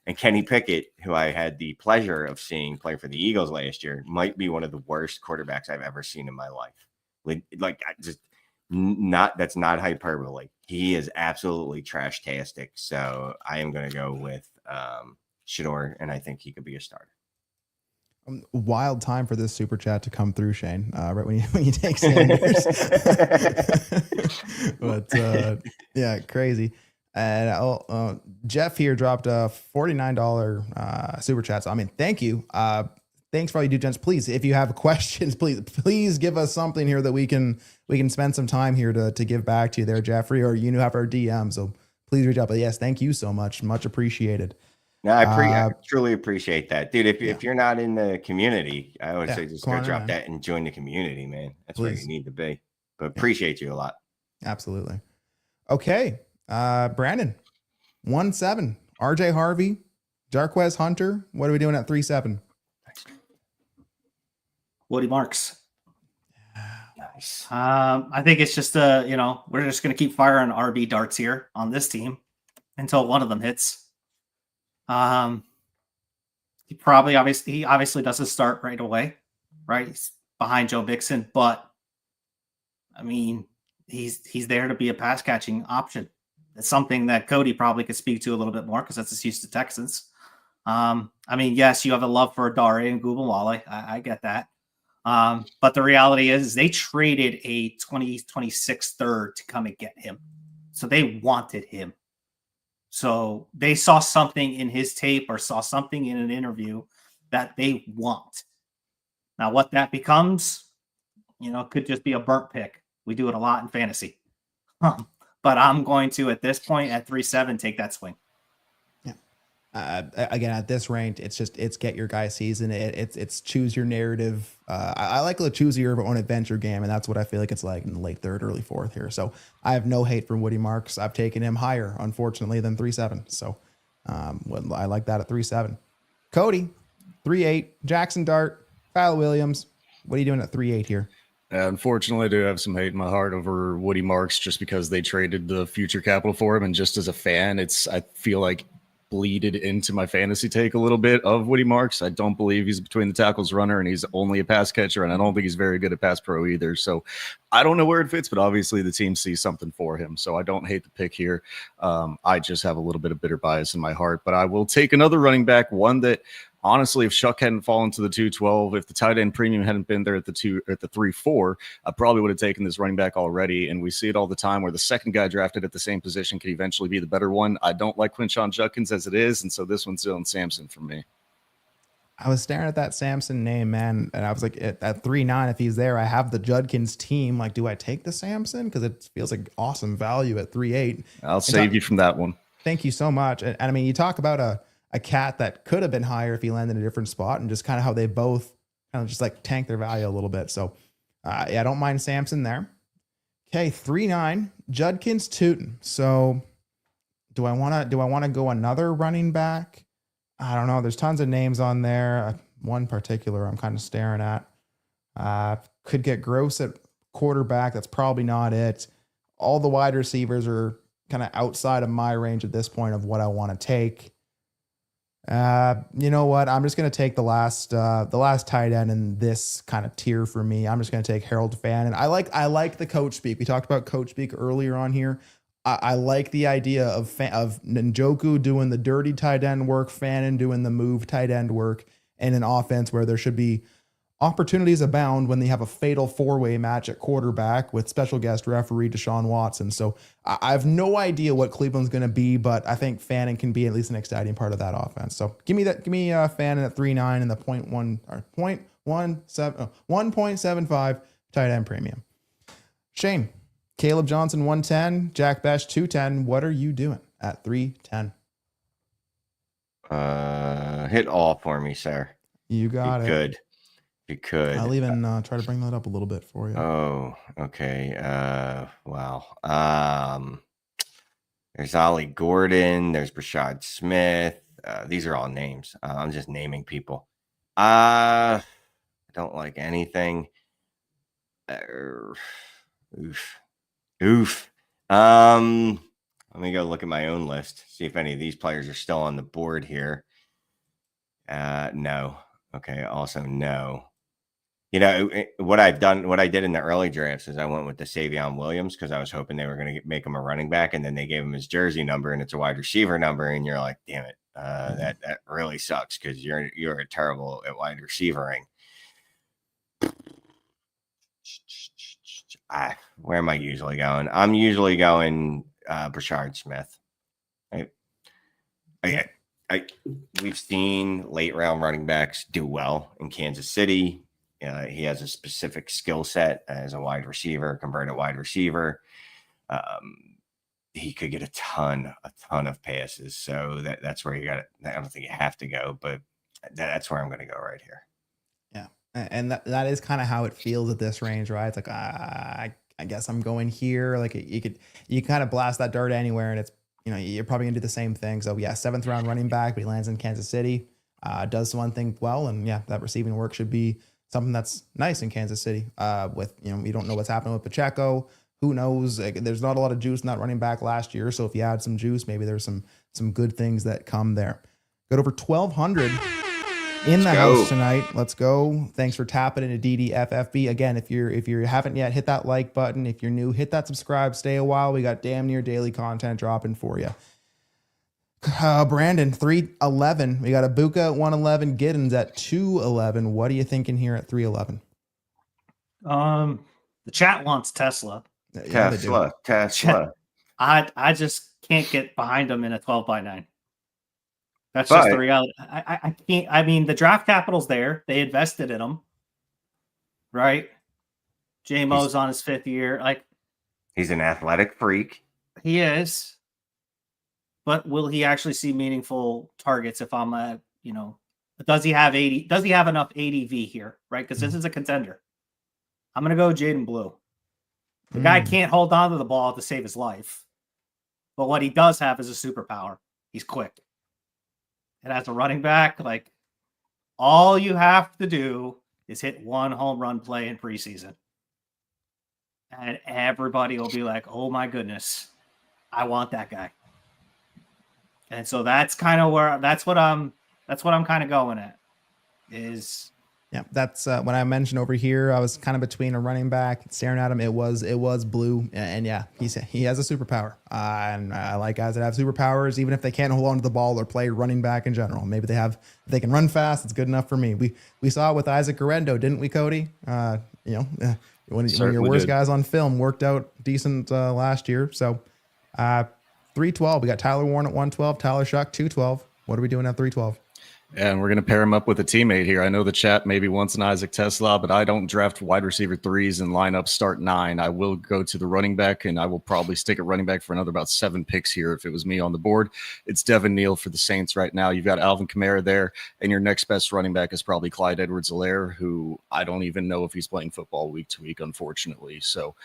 And Kenny Pickett, who I had the pleasure of seeing play for the Eagles last year, might be one of the worst quarterbacks I've ever seen in my life. That's not hyperbole. He is absolutely trash-tastic. So I am going to go with Shador, and I think he could be a starter. Wild time for this super chat to come through, Shane. Right when you take Sanders, but yeah, crazy. And Jeff here dropped a $49 super chat. So I mean, thank you. Thanks for all you do, gents. Please, if you have questions, please give us something here that we can spend some time here to give back to you there, Jeffrey, or you have our DM. So please reach out. But yes, thank you so much. Much appreciated. No, I truly appreciate that, dude. If you're not in the community, I always say just go drop that and join the community, man. That's where you need to be. But appreciate you a lot. Absolutely. Okay, Brandon, 1.7. RJ Harvey, Jarquez Hunter. What are we doing at 3.7? Woody Marks. Nice. I think it's just we're just gonna keep firing RB darts here on this team until one of them hits. He obviously doesn't start right away, right? He's behind Joe Mixon, but I mean, he's there to be a pass catching option. It's something that Cody probably could speak to a little bit more because that's his Houston Texans. I mean, yes, you have a love for Dare and Gubawale. I get that. But the reality is they traded a 2026 third to come and get him. So they wanted him. So they saw something in his tape or saw something in an interview that they want. Now, what that becomes, could just be a burnt pick. We do it a lot in fantasy. But I'm going to, at this point, at 3-7, take that swing. Again, at this range, it's get your guy season. It's choose your narrative. I like to choose your own adventure game, and that's what I feel like it's like in the late third, early fourth here. So I have no hate for Woody Marks. I've taken him higher, unfortunately, than 3-7. So I like that at 3-7. Cody, 3-8. Jackson Dart, Kyle Williams. What are you doing at 3-8 here? Unfortunately, I do have some hate in my heart over Woody Marks just because they traded the future capital for him. And just as a fan, I feel like bleeded into my fantasy take a little bit of Woody Marks. I don't believe he's between the tackles runner and he's only a pass catcher. And I don't think he's very good at pass pro either. So I don't know where it fits, but obviously the team sees something for him. So I don't hate the pick here. I just have a little bit of bitter bias in my heart, but I will take another running back, one that honestly, if Shuck hadn't fallen to the 212, if the tight end premium hadn't been there at the 3-4, I probably would have taken this running back already. And we see it all the time where the second guy drafted at the same position could eventually be the better one. I don't like Quinshon Judkins as it is, and so this one's Dylan Sampson for me. I was staring at that Sampson name, man, and I was like, at 3-9, if he's there, I have the Judkins team. Like, do I take the Sampson? Because it feels like awesome value at 3-8. I'll save you from that one. Thank you so much. And I mean, you talk about a cat that could have been higher if he landed in a different spot, and just kind of how they both kind of just like tank their value a little bit. So yeah, I don't mind Sampson there. Okay. 3-9 Judkins Tootin. So do I want to go another running back? I don't know. There's tons of names on there. One particular I'm kind of staring at, could get gross at quarterback. That's probably not it. All the wide receivers are kind of outside of my range at this point of what I want to take. You know what? I'm just going to take the last tight end in this kind of tier for me. I'm just going to take Harold Fannin. I like the coach speak. We talked about coach speak earlier on here. I like the idea of Njoku doing the dirty tight end work, Fannin doing the move tight end work, in an offense where there should be opportunities abound when they have a fatal four-way match at quarterback with special guest referee Deshaun Watson. So I have no idea what Cleveland's going to be, but I think Fannin can be at least an exciting part of that offense. So give me Fannin at 3-9 and the 1.75 tight end premium. Shane, Caleb Johnson 110, Jack Besh 210. What are you doing at 310? Hit all for me, sir. You got it. Good. You could. I'll even try to bring that up a little bit for you. Oh, okay. Wow. There's Ollie Gordon. There's Brashad Smith. These are all names. I'm just naming people. I don't like anything. Oof. Let me go look at my own list. See if any of these players are still on the board here. No. Okay. Also, no. What I did in the early drafts is I went with the Savion Williams because I was hoping they were going to make him a running back, and then they gave him his jersey number, and it's a wide receiver number, and you're like, damn it, that really sucks because you're terrible at wide receivering. Where am I usually going? I'm usually going Brashard Smith. We've seen late round running backs do well in Kansas City. He has a specific skill set as a wide receiver, converted wide receiver. He could get a ton of passes. So that's where you got it. I don't think you have to go, but that's where I'm going to go right here. Yeah. And that is kind of how it feels at this range, right? It's like, I guess I'm going here. Like you kind of blast that dart anywhere, and it's, you're probably gonna do the same thing. So yeah, 7th round running back, but he lands in Kansas City, does one thing well. And yeah, that receiving work should be something that's nice in Kansas City. With, you don't know what's happening with Pacheco. Who knows? There's not a lot of juice in that running back last year. So if you add some juice, maybe there's some good things that come there. Got over 1,200 in the Let's house go. tonight. Let's go. Thanks for tapping into DDFFB. Again, if you haven't yet, hit that like button. If you're new, hit that subscribe. Stay a while. We got damn near daily content dropping for you. Brandon, 311. We got Abuka at 111. Giddens at 211. What are you thinking here at 311? The chat wants Tesla. Yeah, they do. Tesla. I just can't get behind them in a 12x9. That's just the reality. I can't. I mean, the draft capital's there. They invested in them, right? J-Mo's on his 5th year. Like, he's an athletic freak. he is. But will he actually see meaningful targets if I'm at, does he have 80? Does he have enough ADV here, right? Because this is a contender. I'm going to go Jaden Blue. The guy can't hold on to the ball to save his life. But what he does have is a superpower. He's quick. And as a running back, like, all you have to do is hit one home run play in preseason. And everybody will be like, oh my goodness, I want that guy. And so that's kind of where that's what I'm kind of going at is. Yeah, that's when I mentioned over here, I was kind of between a running back staring at him. It was Blue. And yeah, he has a superpower. And I like guys that have superpowers, even if they can't hold on to the ball or play running back in general. Maybe they can run fast. It's good enough for me. We saw it with Isaac Garendo, didn't we, Cody? When your worst guys on film worked out decent last year. So 312. We got Tyler Warren at 112, Tyler Shuck 212. What are we doing at 312? And we're going to pair him up with a teammate here. I know the chat maybe wants an Isaac Tesla, but I don't draft wide receiver 3s and lineup start 9. I will go to the running back, and I will probably stick at running back for another about 7 picks here if it was me on the board. It's Devin Neal for the Saints right now. You've got Alvin Kamara there, and your next best running back is probably Clyde Edwards-Helaire, who I don't even know if he's playing football week to week, unfortunately. So,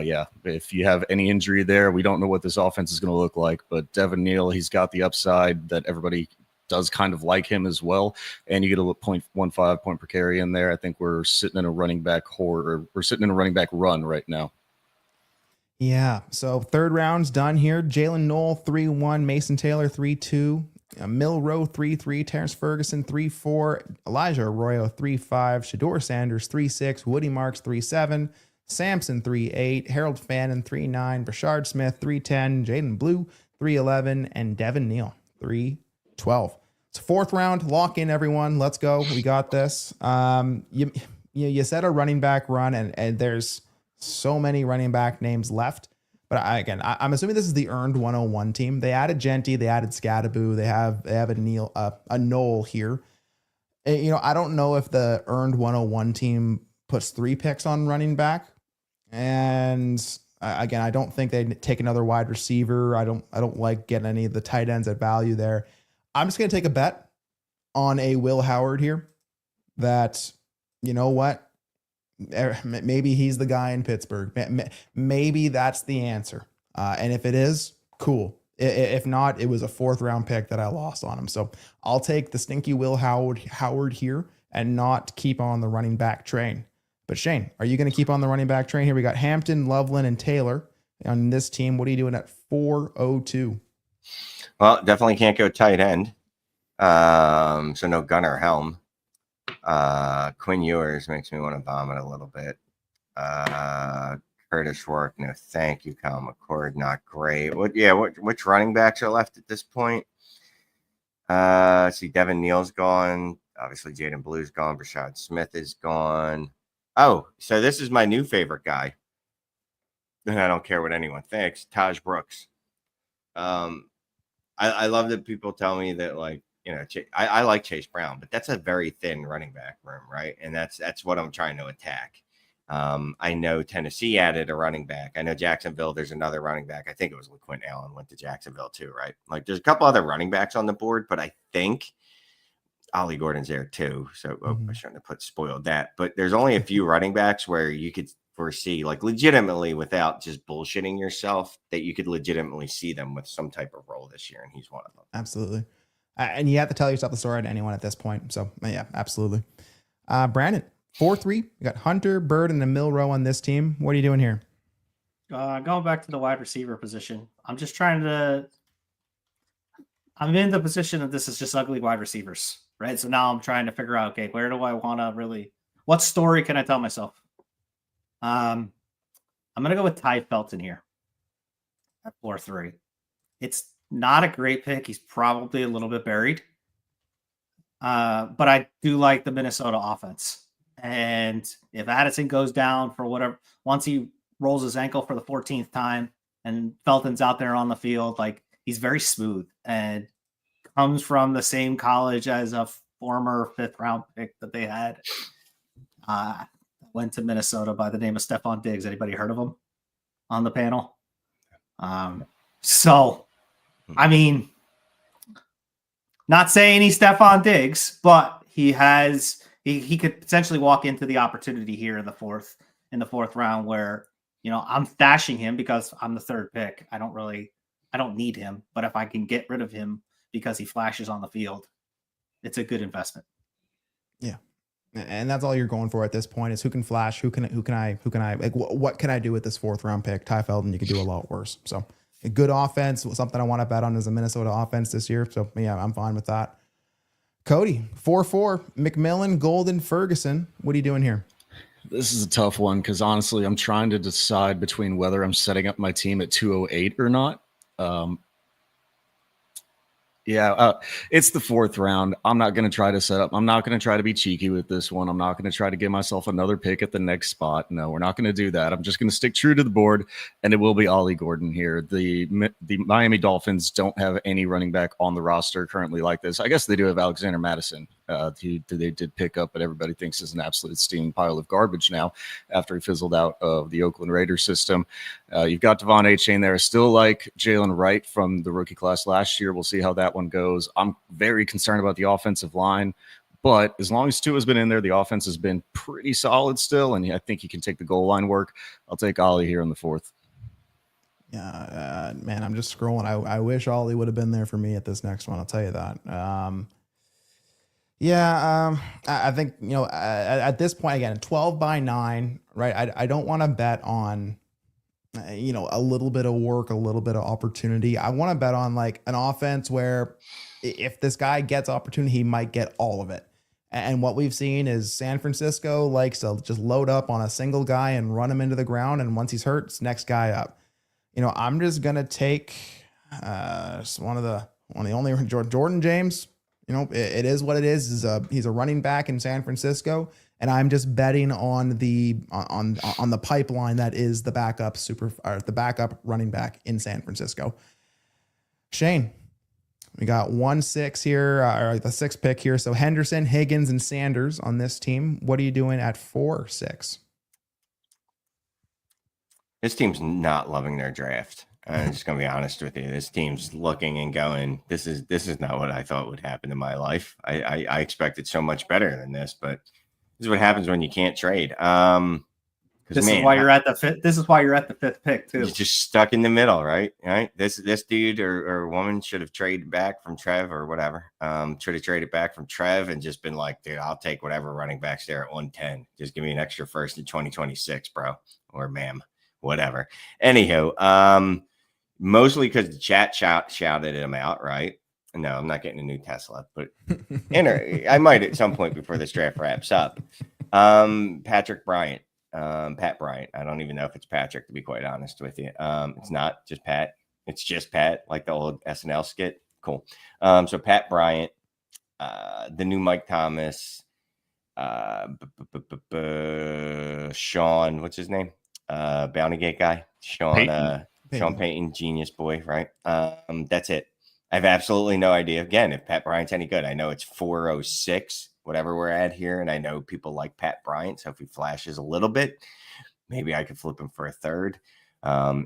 yeah, if you have any injury there, we don't know what this offense is going to look like, but Devin Neal, he's got the upside that everybody does kind of like him as well, and you get a 0.15 point per carry in there. I think we're sitting in a running back we're sitting in a running back run right now. Yeah, so third round's done here. Jalen Knoll 3-1, Mason Taylor 3-2, Milrow 3-3, Terrence Ferguson 3-4, Elijah Arroyo 3-5, Shador Sanders 3-6, Woody Marks 3-7, Samson 3-8, Harold Fannin 3-9, Brashard Smith 3-10, Jaden Blue 3-11, and Devin Neal 3-12. It's fourth round. Lock in, everyone. Let's go. We got this. You said a running back run, and there's so many running back names left. But I'm assuming this is the earned 101 team. They added Genty, they added Scadaboo, they have a Knoll here. I don't know if the earned 101 team puts 3 picks on running back. And I don't think they take another wide receiver. I don't like getting any of the tight ends at value there. I'm just going to take a bet on a Will Howard here that, you know what, maybe he's the guy in Pittsburgh. Maybe that's the answer. And if it is, cool. If not, it was a 4th round pick that I lost on him. So I'll take the stinky Will Howard here and not keep on the running back train. But Shane, are you going to keep on the running back train here? We got Hampton, Loveland, and Taylor on this team. What are you doing at 402? Well, definitely can't go tight end. So no Gunnar Helm. Quinn Ewers makes me want to vomit a little bit. Curtis Rourke, no thank you. Kyle McCord, not great. Which running backs are left at this point? See, Devin Neal's gone. Obviously, Jaden Blue's gone. Brashad Smith is gone. Oh, so this is my new favorite guy. And I don't care what anyone thinks. Taj Brooks. I love that people tell me that, like, I like Chase Brown, but that's a very thin running back room, right? And that's what I'm trying to attack. I know Tennessee added a running back. I know Jacksonville, there's another running back. I think it was LaQuint Allen went to Jacksonville too, right? Like, there's a couple other running backs on the board, but I think Ollie Gordon's there too. So I shouldn't have spoiled that. But there's only a few running backs where you could foresee, like, legitimately, without just bullshitting yourself, that you could legitimately see them with some type of role this year, and he's one of them. Absolutely. And you have to tell yourself the story to anyone at this point. So yeah, absolutely. Brandon, 4-3. You got Hunter, Bird, and the Milrow on this team. What are you doing here? Going back to the wide receiver position. I'm just I'm in the position that this is just ugly wide receivers, right? So now I'm trying to figure out, okay, where do I want to really, what story can I tell myself? I'm going to go with Ty Felton here at 4-3. It's not a great pick. He's probably a little bit buried. But I do like the Minnesota offense. And if Addison goes down for whatever, once he rolls his ankle for the 14th time and Felton's out there on the field, like he's very smooth and comes from the same college as a former 5th round pick that they had. Went to Minnesota by the name of Stephon Diggs. Anybody heard of him on the panel? So, I mean, not saying he's Stephon Diggs, but he could potentially walk into the opportunity here in the fourth round where, I'm stashing him because I'm the 3rd pick. I don't need him, but if I can get rid of him because he flashes on the field, it's a good investment. Yeah. And that's all you're going for at this point is who can flash, who can I, like, what can I do with this 4th round pick? Ty Felton, you could do a lot worse. So a good offense, something I want to bet on is a Minnesota offense this year. So yeah, I'm fine with that. Cody, 4-4, McMillan, Golden, Ferguson. What are you doing here? This is a tough one because honestly, I'm trying to decide between whether I'm setting up my team at 208 or not. It's the 4th round. I'm not going to try to set up. I'm not going to try to be cheeky with this one. I'm not going to try to give myself another pick at the next spot. No, we're not going to do that. I'm just going to stick true to the board, and it will be Ollie Gordon here. The Miami Dolphins don't have any running back on the roster currently like this. I guess they do have Alexander Madison, who they did pick up, but everybody thinks is an absolute steaming pile of garbage now after he fizzled out of the Oakland Raiders system. You've got Devon A-Chain there. Still like Jalen Wright from the rookie class last year. We'll see how that one goes. I'm very concerned about the offensive line, but as long as Tua's been in there, the offense has been pretty solid still, and I think he can take the goal line work. I'll take Ollie here in the 4th. Yeah, man, I'm just scrolling. I wish Ollie would have been there for me at this next one. I'll tell you that. I think, at this point, again, 12-9, right? I don't want to bet on, a little bit of work, a little bit of opportunity. I want to bet on like an offense where if this guy gets opportunity, he might get all of it. And what we've seen is San Francisco likes to just load up on a single guy and run him into the ground. And once he's hurt, it's next guy up. I'm just going to take one of the only Jordan James. It is what it is. He's a running back in San Francisco, and I'm just betting on the pipeline that is the backup running back in San Francisco. Shane, we got 1-6 here, or the 6th pick here. So Henderson, Higgins, and Sanders on this team. What are you doing at 4-6? This team's not loving their draft. I'm just going to be honest with you. This team's looking and going, this is not what I thought would happen in my life. I expected so much better than this, but this is what happens when you can't trade. This is why you're at the 5th pick too. You're just stuck in the middle, right? This dude or woman should have traded back from Trev or whatever. Should have traded back from Trev and just been like, dude, I'll take whatever running backs there at 110. Just give me an extra first in 2026, bro, or ma'am, whatever. Anywho, mostly because the chat shouted him out, right? No, I'm not getting a new Tesla, but I might at some point before this draft wraps up. Pat Bryant. I don't even know if it's Patrick, to be quite honest with you. It's not just Pat. It's just Pat, like the old SNL skit. Cool. So Pat Bryant, the new Mike Thomas, Sean, what's his name? Bounty Gate guy. Sean Payton, genius boy, right? That's it. I have absolutely no idea. Again, if Pat Bryant's any good, I know it's 406, whatever we're at here, and I know people like Pat Bryant. So if he flashes a little bit, maybe I could flip him for a 3rd.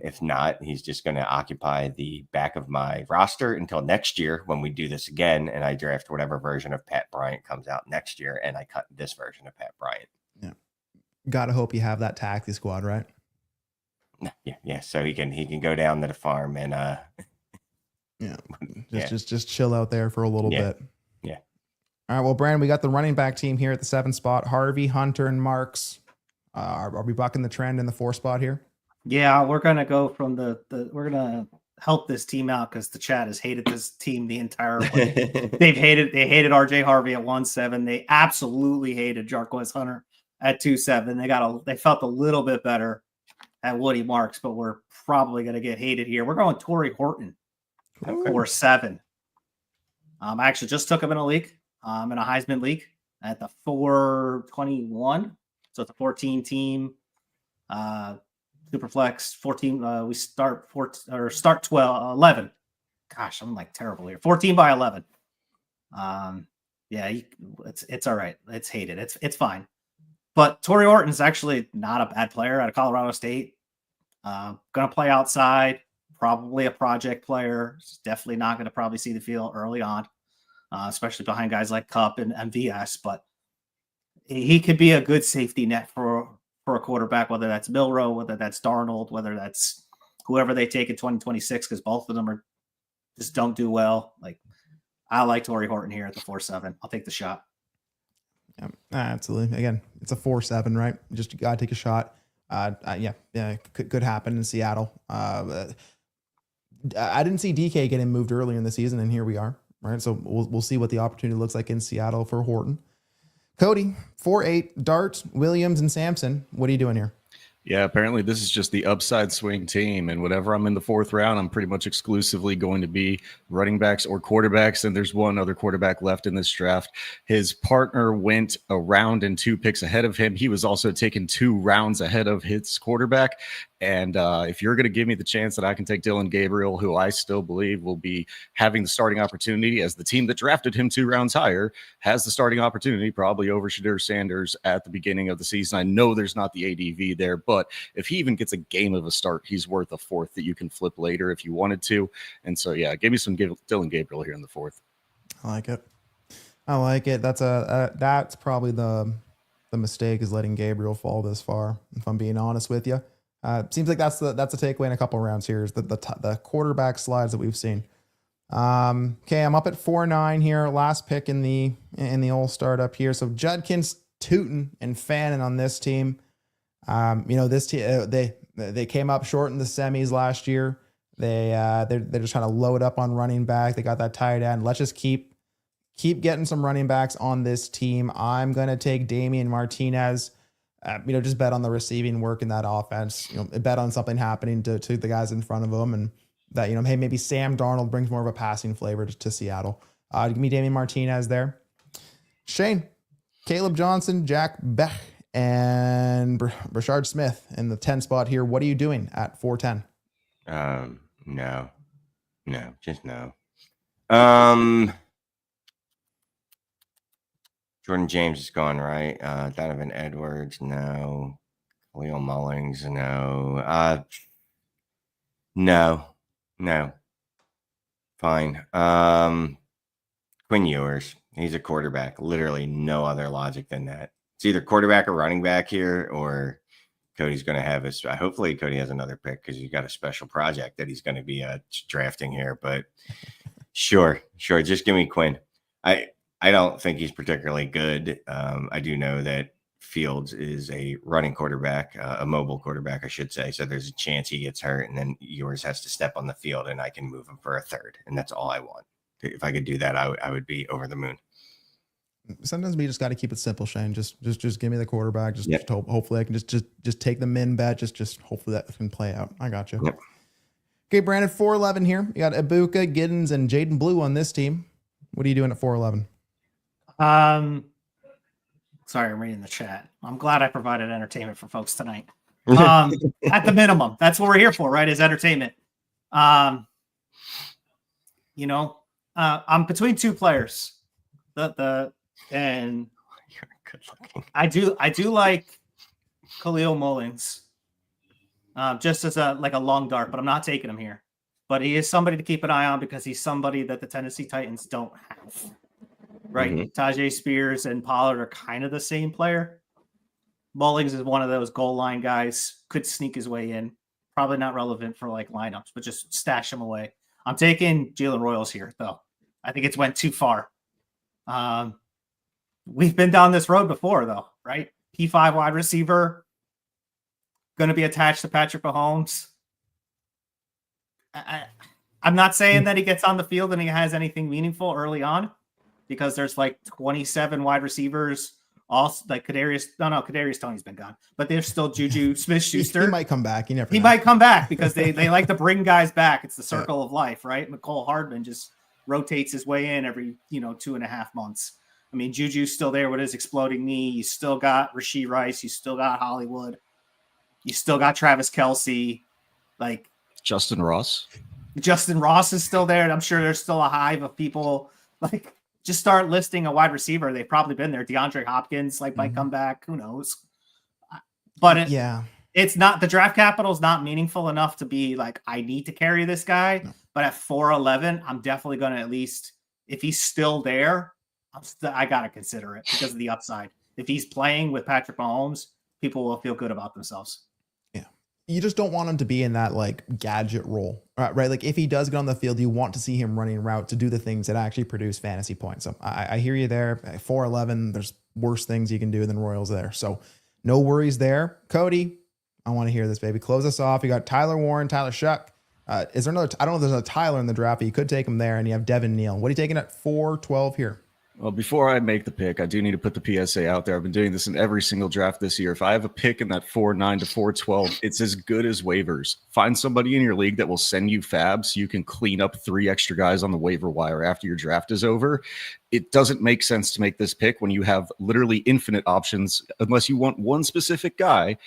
If not, he's just going to occupy the back of my roster until next year when we do this again, and I draft whatever version of Pat Bryant comes out next year, and I cut this version of Pat Bryant. Yeah, gotta hope you have that taxi squad, right? Yeah. So he can go down to the farm and just chill out there for a little bit. Yeah. All right. Well, Brandon, we got the running back team here at the 7th spot. Harvey, Hunter, and Marks. Are we bucking the trend in the 4th spot here? Yeah, we're gonna go from we're gonna help this team out because the chat has hated this team the entire way. They hated RJ Harvey at 1.7. They absolutely hated Jarquez Hunter at 2.7. They felt a little bit better at Woody Marks, but we're probably going to get hated here. We're going Torrey Horton at 4.7. I actually just took him in a league, in a Heisman league at the 421. So it's a 14 team, Superflex 14. We start 11. Gosh, I'm like terrible here. 14 by 11. Yeah, it's all right. It's hated. It's fine. But Torrey Horton is actually not a bad player out of Colorado State. Going to play outside. Probably a project player. He's definitely not going to probably see the field early on, especially behind guys like Cup and MVS. But he could be a good safety net for a quarterback, whether that's Milroe, whether that's Darnold, whether that's whoever they take in 2026, because both of them just don't do well. Like, I like Torrey Horton here at the 4.7. I'll take the shot. Yeah, absolutely. Again, it's a 4.7, right? Just you gotta take a shot. Yeah, could happen in Seattle. I didn't see DK getting moved earlier in the season, and here we are, right? So we'll see what the opportunity looks like in Seattle for Horton. Cody, 4.8, Dart, Williams, and Sampson. What are you doing here? Yeah, apparently this is just the upside swing team. And whenever I'm in the fourth round, I'm pretty much exclusively going to be running backs or quarterbacks. And there's one other quarterback left in this draft. His partner went a round and 2 picks ahead of him. He was also taken 2 rounds ahead of his quarterback. And if you're going to give me the chance that I can take Dylan Gabriel, who I still believe will be having the starting opportunity, as the team that drafted him 2 rounds higher has the starting opportunity, probably over Shadur Sanders at the beginning of the season. I know there's not the ADV there, but if he even gets a game of a start, he's worth a 4th that you can flip later if you wanted to. And so, yeah, give me some Dylan Gabriel here in the 4th. I like it. That's probably the mistake, is letting Gabriel fall this far, if I'm being honest with you. Seems like that's a takeaway in a couple of rounds here, is the quarterback slides that we've seen. Okay, I'm up at 4.9 here. Last pick in the old startup here. So Judkins, Tootin, and Fannin on this team. This team they came up short in the semis last year. They're just trying to load up on running back. They got that tight end. Let's just keep getting some running backs on this team. I'm gonna take Damian Martinez. Just bet on the receiving work in that offense. Bet on something happening to the guys in front of them, and that hey, maybe Sam Darnold brings more of a passing flavor to Seattle. Give me Damian Martinez there. Shane, Caleb Johnson, Jack Beck, and Brashard Smith in the 10 spot here. What are you doing at 4.10? No, just no. Jordan James is gone, right? Donovan Edwards, no. Leo Mullings, no. No. Fine. Quinn Ewers, he's a quarterback. Literally no other logic than that. It's either quarterback or running back here, or Cody's going to have his. Hopefully, Cody has another pick because he's got a special project that he's going to be drafting here. But sure. Just give me Quinn. I don't think he's particularly good. I do know that Fields is a running quarterback, a mobile quarterback, I should say. So there's a chance he gets hurt, and then Ewers has to step on the field, and I can move him for a 3rd. And that's all I want. If I could do that, I would be over the moon. Sometimes we just got to keep it simple, Shane. Just give me the quarterback. Hopefully I can just take the min bet. Just hopefully that can play out. I got you. Yep. Okay, Brandon, 4.11 here. You got Ibuka, Giddens, and Jaden Blue on this team. What are you doing at 4.11? Sorry, I'm reading the chat. I'm glad I provided entertainment for folks tonight. At the minimum, that's what we're here for, right? Is entertainment. I'm between 2 players. And You're good looking. I do like Khalil Mullings, just as a long dart, but I'm not taking him here. But he is somebody to keep an eye on because he's somebody that the Tennessee Titans don't have. Right. Mm-hmm. Tajay Spears and Pollard are kind of the same player. Mullings is one of those goal line guys, could sneak his way in. Probably not relevant for lineups, but just stash him away. I'm taking Jalen Royals here, though. I think it's went too far. We've been down this road before, though, right? P5 wide receiver, going to be attached to Patrick Mahomes. I'm not saying that he gets on the field and he has anything meaningful early on, because there's like 27 wide receivers. Also, like Kadarius Toney's been gone, but there's still Juju Smith-Schuster. He might come back. You never He know. might come back because they like to bring guys back. It's the circle of life, right? McCole Hardman just rotates his way in every 2.5 months. I mean, Juju's still there with his exploding knee. You still got Rashee Rice. You still got Hollywood. You still got Travis Kelce. Like Justin Ross is still there, and I'm sure there's still a hive of people. Like, just start listing a wide receiver. They've probably been there. DeAndre Hopkins might come back. Who knows? But it's not, the draft capital is not meaningful enough to be like, I need to carry this guy. No. But at 4'11", I'm definitely going to, at least if he's still there, I got to consider it because of the upside. If he's playing with Patrick Mahomes, people will feel good about themselves. You just don't want him to be in that like gadget role, right? Like if he does get on the field, you want to see him running route to do the things that actually produce fantasy points. So I hear you there. 4'11", there's worse things you can do than Royals there. So no worries there. Cody, I want to hear this, baby. Close us off. You got Tyler Warren, Tyler Shuck. Is there another? I don't know if there's another Tyler in the draft, but you could take him there, and you have Devin Neal. What are you taking at 412 here? Well, before I make the pick, I do need to put the PSA out there. I've been doing this in every single draft this year. If I have a pick in that 4.9 to 4.12, it's as good as waivers. Find somebody in your league that will send you fab so you can clean up 3 extra guys on the waiver wire after your draft is over. It doesn't make sense to make this pick when you have literally infinite options, unless you want one specific guy.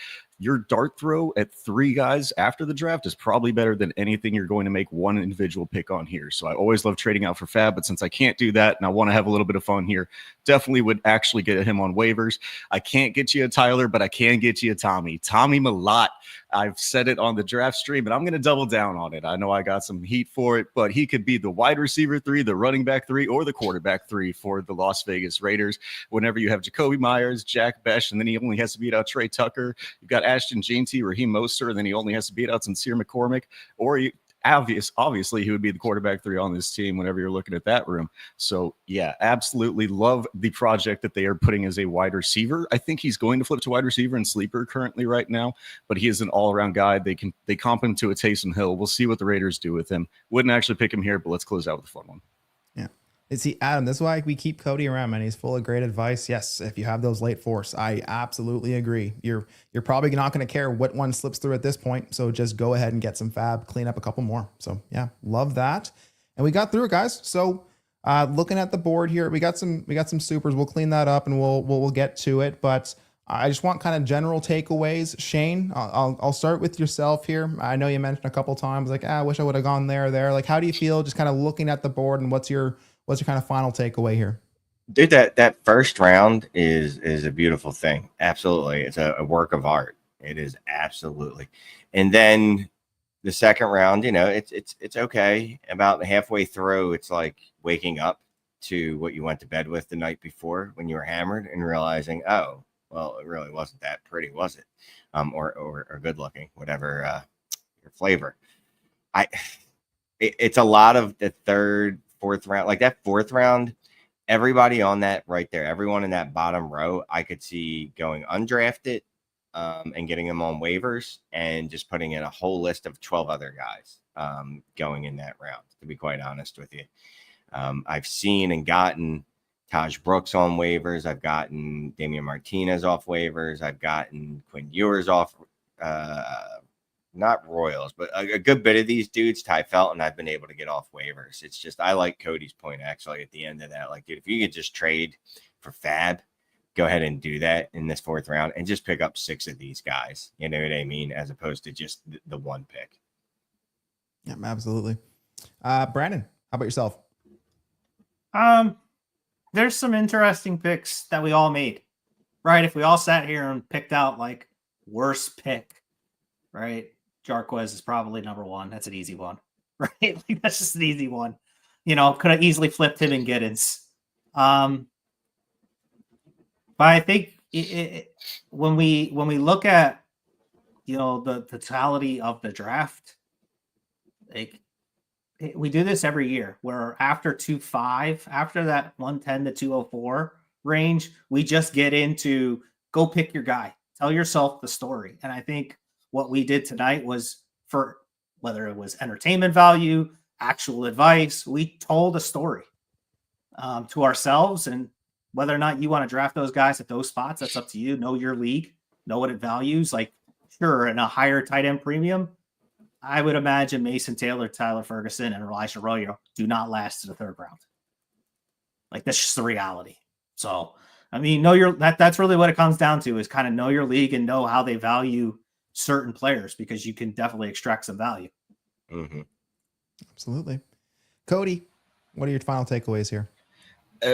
Your dart throw at 3 guys after the draft is probably better than anything you're going to make one individual pick on here. So I always love trading out for fab, but since I can't do that and I want to have a little bit of fun here, definitely would actually get him on waivers. I can't get you a Tyler, but I can get you a Tommy Malott. I've said it on the draft stream, and I'm going to double down on it. I know I got some heat for it, but he could be the wide receiver 3, the running back 3, or the quarterback 3 for the Las Vegas Raiders. Whenever you have Jacoby Myers, Jack Besh, and then he only has to beat out Trey Tucker. You've got Ashton Jeanty, Raheem Mostert, and then he only has to beat out Sincere McCormick, or obviously he would be the quarterback 3 on this team whenever you're looking at that room. So yeah, absolutely love the project that they are putting as a wide receiver. I think he's going to flip to wide receiver and sleeper currently right now, but he is an all-around guy. They comp him to a Taysom Hill. We'll see what the Raiders do with him. Wouldn't actually pick him here, but let's close out with a fun one. See, Adam, this is why we keep Cody around, man. He's full of great advice. Yes, if you have those late fours, I absolutely agree. You're probably not going to care what one slips through at this point. So just go ahead and get some fab, clean up a couple more. So yeah, love that. And we got through it, guys. So looking at the board here, we got some supers. We'll clean that up and we'll get to it. But I just want kind of general takeaways. Shane, I'll start with yourself here. I know you mentioned a couple times like, I wish I would have gone there. Like, how do you feel just kind of looking at the board, and what's your kind of final takeaway here? Dude, that first round is a beautiful thing. Absolutely. It's a work of art. It is absolutely. And then the second round, it's okay. About halfway through, it's like waking up to what you went to bed with the night before when you were hammered and realizing, oh, well, it really wasn't that pretty, was it? Or good looking, whatever your flavor. It's a lot of the third, 4th round, like that 4th round, everybody on that right there, everyone in that bottom row, I could see going undrafted and getting them on waivers and just putting in a whole list of 12 other guys going in that round, to be quite honest with you. I've seen and gotten Taj Brooks on waivers. I've gotten Damian Martinez off waivers. I've gotten Quinn Ewers off not Royals, but a good bit of these dudes, Ty Felton, I've been able to get off waivers. It's just, I like Cody's point actually at the end of that. Like, dude, if you could just trade for fab, go ahead and do that in this 4th round and just pick up 6 of these guys. You know what I mean? As opposed to just the one pick. Yeah, absolutely. Brandon, how about yourself? There's some interesting picks that we all made, right? If we all sat here and picked out like worst pick, right? Jarquez is probably number 1. That's an easy one, right? Like, that's just an easy one. Could have easily flipped him in Giddens. But I think when we look at the totality of the draft, like we do this every year, where after 2.5, after that 110 to 204 range, we just get into go pick your guy, tell yourself the story. And I think what we did tonight was, for whether it was entertainment value, actual advice. We told a story to ourselves, and whether or not you want to draft those guys at those spots, that's up to you. Know your league, know what it values. Like, sure, in a higher tight end premium, I would imagine Mason Taylor, Tyler Ferguson, and Elijah Arroyo do not last to the third round. Like, that's just the reality. So, I mean, that's really what it comes down to, is kind of know your league and know how they value certain players, because you can definitely extract some value. Mm-hmm. Absolutely. Cody, what are your final takeaways here?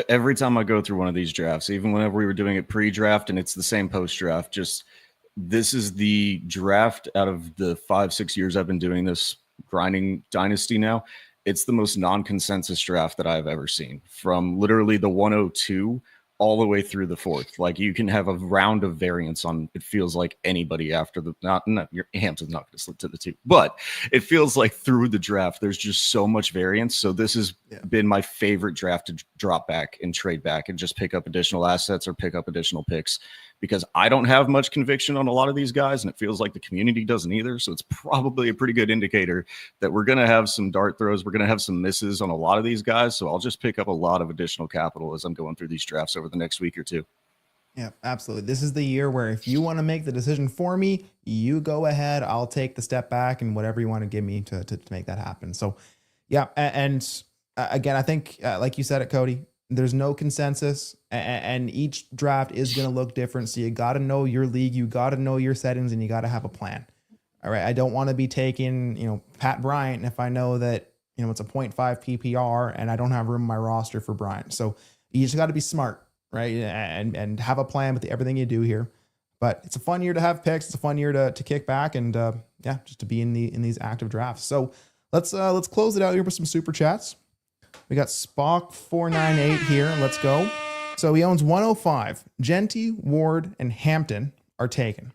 Every time I go through one of these drafts, even whenever we were doing it pre-draft and it's the same post-draft, just this is the draft out of the 5-6 years I've been doing this grinding Dynasty now. It's the most non-consensus draft that I've ever seen, from literally the 102 all the way through the fourth. Like, you can have a round of variance on, it feels like, anybody after the, not your Hampton's not going to slip to the 2, but it feels like through the draft there's just so much variance. So this has been my favorite draft to drop back and trade back and just pick up additional assets or pick up additional picks, because I don't have much conviction on a lot of these guys, and it feels like the community doesn't either. So it's probably a pretty good indicator that we're going to have some dart throws. We're going to have some misses on a lot of these guys. So I'll just pick up a lot of additional capital as I'm going through these drafts over the next week or two. Yeah, absolutely. This is the year where if you want to make the decision for me, you go ahead. I'll take the step back and whatever you want to give me to make that happen. So, yeah. And again, I think, like you said it, Cody, there's no consensus, and each draft is going to look different. So you got to know your league, you got to know your settings, and you got to have a plan. All right. I don't want to be taking, Pat Bryant if I know that, it's a 0.5 PPR and I don't have room in my roster for Bryant. So you just got to be smart, right? And have a plan with everything you do here. But it's a fun year to have picks. It's a fun year to kick back and just to be in these active drafts. So let's close it out here with some super chats. We got Spock498 here. Let's go. So he owns 105. Genty, Ward, and Hampton are taken.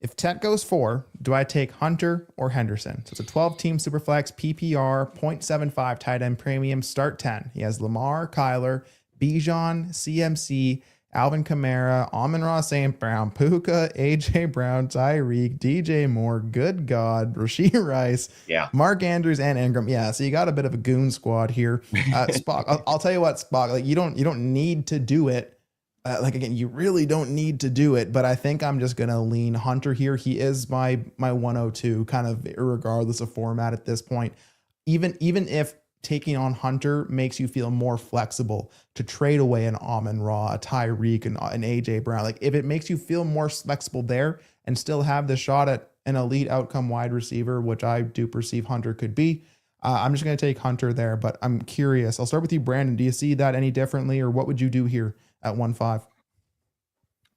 If Tet goes 4, do I take Hunter or Henderson? So it's a 12-team Superflex PPR 0.75 tight end premium start 10. He has Lamar, Kyler, Bijan, CMC, Alvin Kamara, Amon-Ra St. Brown, Puka, AJ Brown, Tyreek, DJ Moore, good God, Rashee Rice, Mark Andrews, and Ingram. Yeah, so you got a bit of a goon squad here. Spock, I'll tell you what, Spock, like you don't need to do it. Again, you really don't need to do it, but I think I'm just gonna lean Hunter here. He is my 102, kind of regardless of format at this point. Even if taking on Hunter makes you feel more flexible to trade away an Amon-Ra, a Tyreek, and an AJ Brown. Like, if it makes you feel more flexible there and still have the shot at an elite outcome wide receiver, which I do perceive Hunter could be, I'm just going to take Hunter there. But I'm curious. I'll start with you, Brandon. Do you see that any differently, or what would you do here at 1.5?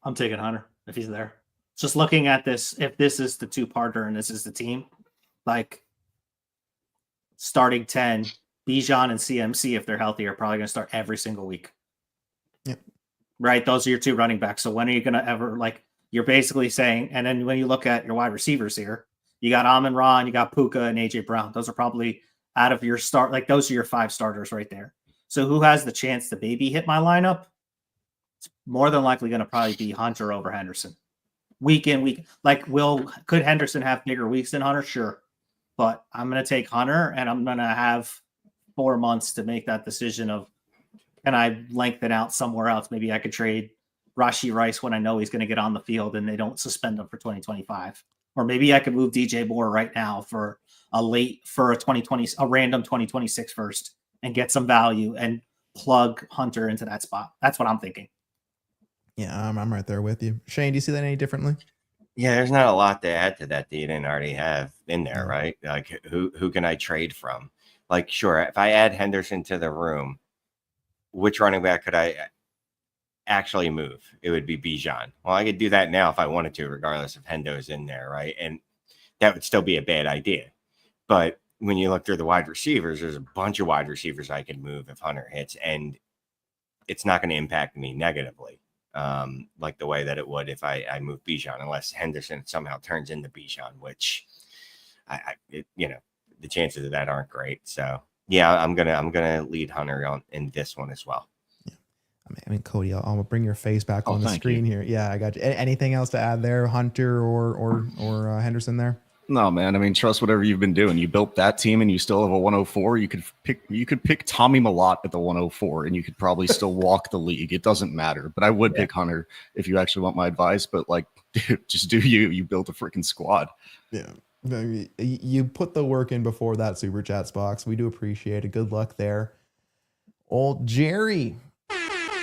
I'm taking Hunter if he's there. Just looking at this, if this is the two-parter and this is the team, like starting 10, Bijan and CMC, if they're healthy, are probably going to start every single week. Yep. Right? Those are your two running backs. So when are you going to ever, you're basically saying, and then when you look at your wide receivers here, you got Amon-Ra and you got Puka and AJ Brown. Those are probably out of your start, those are your 5 starters right there. So who has the chance to maybe hit my lineup? It's more than likely going to probably be Hunter over Henderson. Week in, week. Could Henderson have bigger weeks than Hunter? Sure. But I'm going to take Hunter, and I'm going to have 4 months to make that decision of, can I lengthen out somewhere else? Maybe I could trade Rashee Rice when I know he's going to get on the field and they don't suspend him for 2025. Or maybe I could move DJ Moore right now for a random 2026 first and get some value and plug Hunter into that spot. That's what I'm thinking. Yeah, I'm right there with you. Shane, do you see that any differently? Yeah, there's not a lot to add to that you didn't already have in there, right? Like, who can I trade from? Like, sure, if I add Henderson to the room, which running back could I actually move? It would be Bijan. Well, I could do that now if I wanted to, regardless if Hendo's in there, right? And that would still be a bad idea. But when you look through the wide receivers, there's a bunch of wide receivers I could move if Hunter hits, and it's not going to impact me negatively, like the way that it would if I move Bijan, unless Henderson somehow turns into Bijan, which the chances of that aren't great. So yeah, I'm gonna lead Hunter on in this one as well. Yeah. I mean, Cody, I'll bring your face back on the screen here. Yeah, I got you. Anything else to add there, Hunter or Henderson there? No, man. I mean, trust whatever you've been doing. You built that team, and you still have a 104. You could pick Tommy Malott at the 104, and you could probably still walk the league. It doesn't matter. But I would pick Hunter if you actually want my advice. But like, dude, just do you. You built a freaking squad. Yeah. You put the work in before that super chats box. We do appreciate it. Good luck there. Old Jerry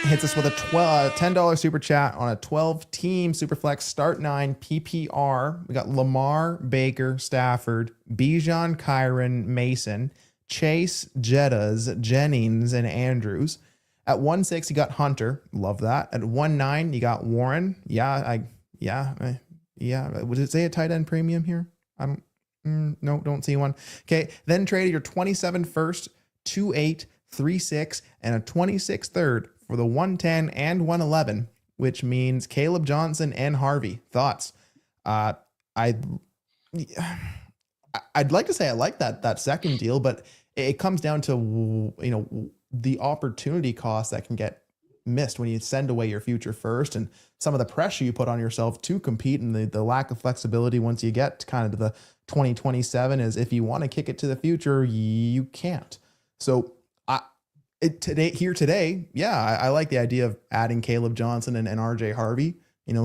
hits us with a $10 super chat on a 12-team Superflex start 9 PPR. We got Lamar, Baker, Stafford, Bijan, Kyron, Mason, Chase, Jettas, Jennings, and Andrews. At 1-6, you got Hunter. Love that. At 1-9, you got Warren. Yeah. Would it say a tight end premium here? Don't see one. Okay. Then traded your 27 first, 2-8, 3-6, and a 26 third for the 110 and 111, which means Caleb Johnson and Harvey. Thoughts? I'd like to say I like that second deal, but it comes down to, the opportunity cost that can get missed when you send away your future first, and some of the pressure you put on yourself to compete, and the lack of flexibility once you get kind of to the 2027 is if you want to kick it to the future, you can't. So today, I like the idea of adding Caleb Johnson and RJ Harvey,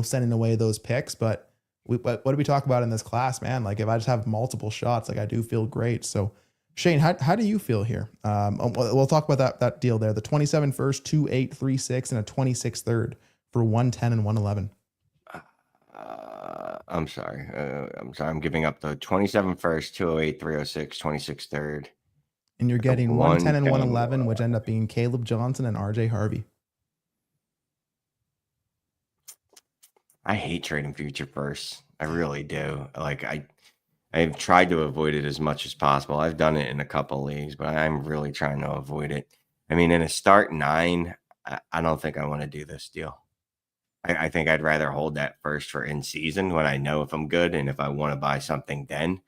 sending away those picks. But what do we talk about in this class, man? Like if I just have multiple shots, like I do feel great. So Shane, how do you feel here? We'll talk about that deal there. The 27 first, 2-8, 3-6, and a 26 third for 110 and 111. I'm sorry. I'm giving up the 27 first, 208, 306, 26 third. And you're getting 110 and 111, which end up being Caleb Johnson and RJ Harvey. I hate trading future first. I really do. Like I've tried to avoid it as much as possible. I've done it in a couple leagues, but I'm really trying to avoid it. I mean, in a start 9, I don't think I want to do this deal. I think I'd rather hold that first for in season when I know if I'm good and if I want to buy something then,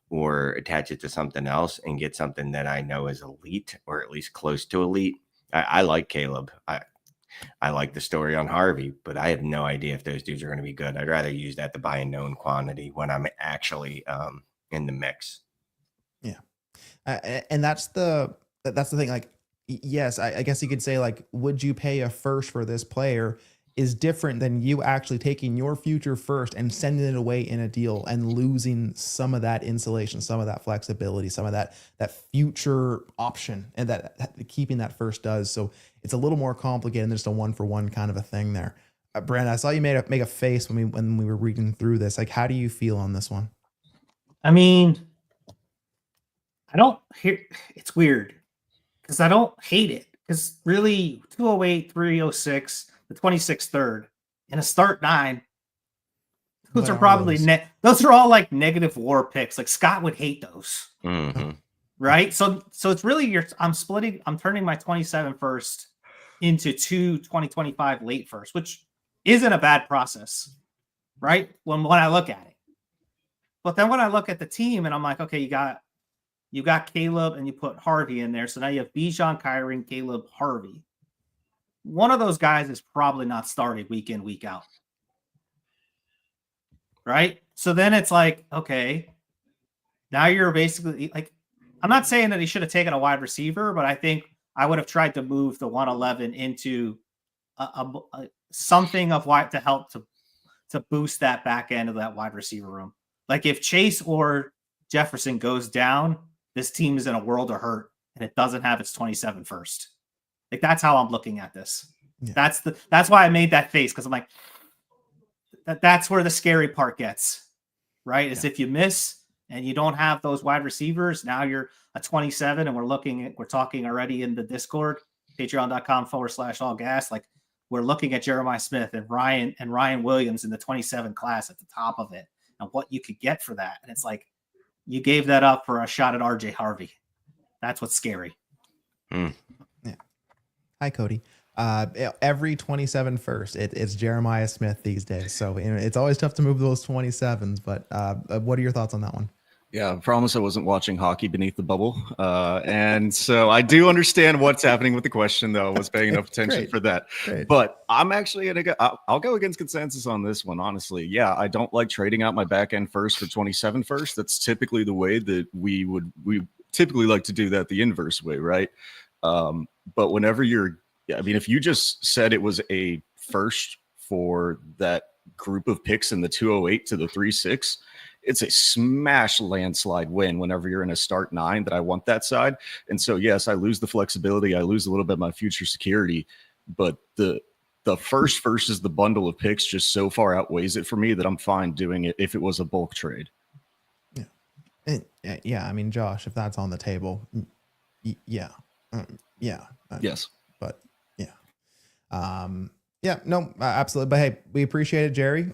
or attach it to something else and get something that I know is elite or at least close to elite. I like Caleb. I like the story on Harvey, but I have no idea if those dudes are going to be good. I'd rather use that to buy a known quantity when I'm actually in the mix. Yeah. And that's the thing. Like, yes, I guess you could say, like, would you pay a first for this player is different than you actually taking your future first and sending it away in a deal and losing some of that insulation, some of that flexibility, some of that future option, and that keeping that first does. So it's a little more complicated than just a 1-for-1 kind of a thing there. Brandon, I saw you make a face when we were reading through this. Like, how do you feel on this one? I mean, I don't hear, it's weird because I don't hate it, because really 208, 306, the 26th third in a start 9, those are probably those are all like negative war picks. Like Scott would hate those. Mm-hmm. Right. So it's really I'm turning my 27 first into 2025 late first, which isn't a bad process, right? When I look at it. But then when I look at the team and I'm like, okay, you got Caleb and you put Harvey in there. So now you have Bijan, Kyron, Caleb, Harvey. One of those guys is probably not starting week in, week out. Right? So then it's like, okay, now you're basically like, I'm not saying that he should have taken a wide receiver, but I think I would have tried to move the 111 into something of why to help to boost that back end of that wide receiver room. Like if Chase or Jefferson goes down, this team is in a world of hurt and it doesn't have its 27 first. Like that's how I'm looking at this. Yeah. That's why I made that face, because I'm like, that's where the scary part gets, right? Is if you miss and you don't have those wide receivers, now you're a 27, and we're talking already in the Discord, patreon.com/allgas. Like we're looking at Jeremiah Smith and Ryan Williams in the 27 class at the top of it, and what you could get for that. And it's like you gave that up for a shot at RJ Harvey. That's what's scary. Mm. Hi, Cody. Every 27 first, it's Jeremiah Smith these days. So it's always tough to move those 27s. But what are your thoughts on that one? Yeah, I promise I wasn't watching hockey beneath the bubble. And so I do understand what's happening with the question, though. I was paying enough attention for that. Great. But I'm actually going to go, I'll go against consensus on this one, honestly. Yeah, I don't like trading out my back end first for 27 first. That's typically the way that we typically like to do that the inverse way, right? But whenever if you just said it was a first for that group of picks in the 208 to the 36, it's a smash landslide win whenever you're in a start 9 that I want that side. And so, yes, I lose the flexibility. I lose a little bit of my future security, but the first versus the bundle of picks just so far outweighs it for me that I'm fine doing it if it was a bulk trade. Yeah. I mean, Josh, if that's on the table, yeah. Yes. But yeah. Yeah, no, absolutely. But hey, we appreciate it, Jerry.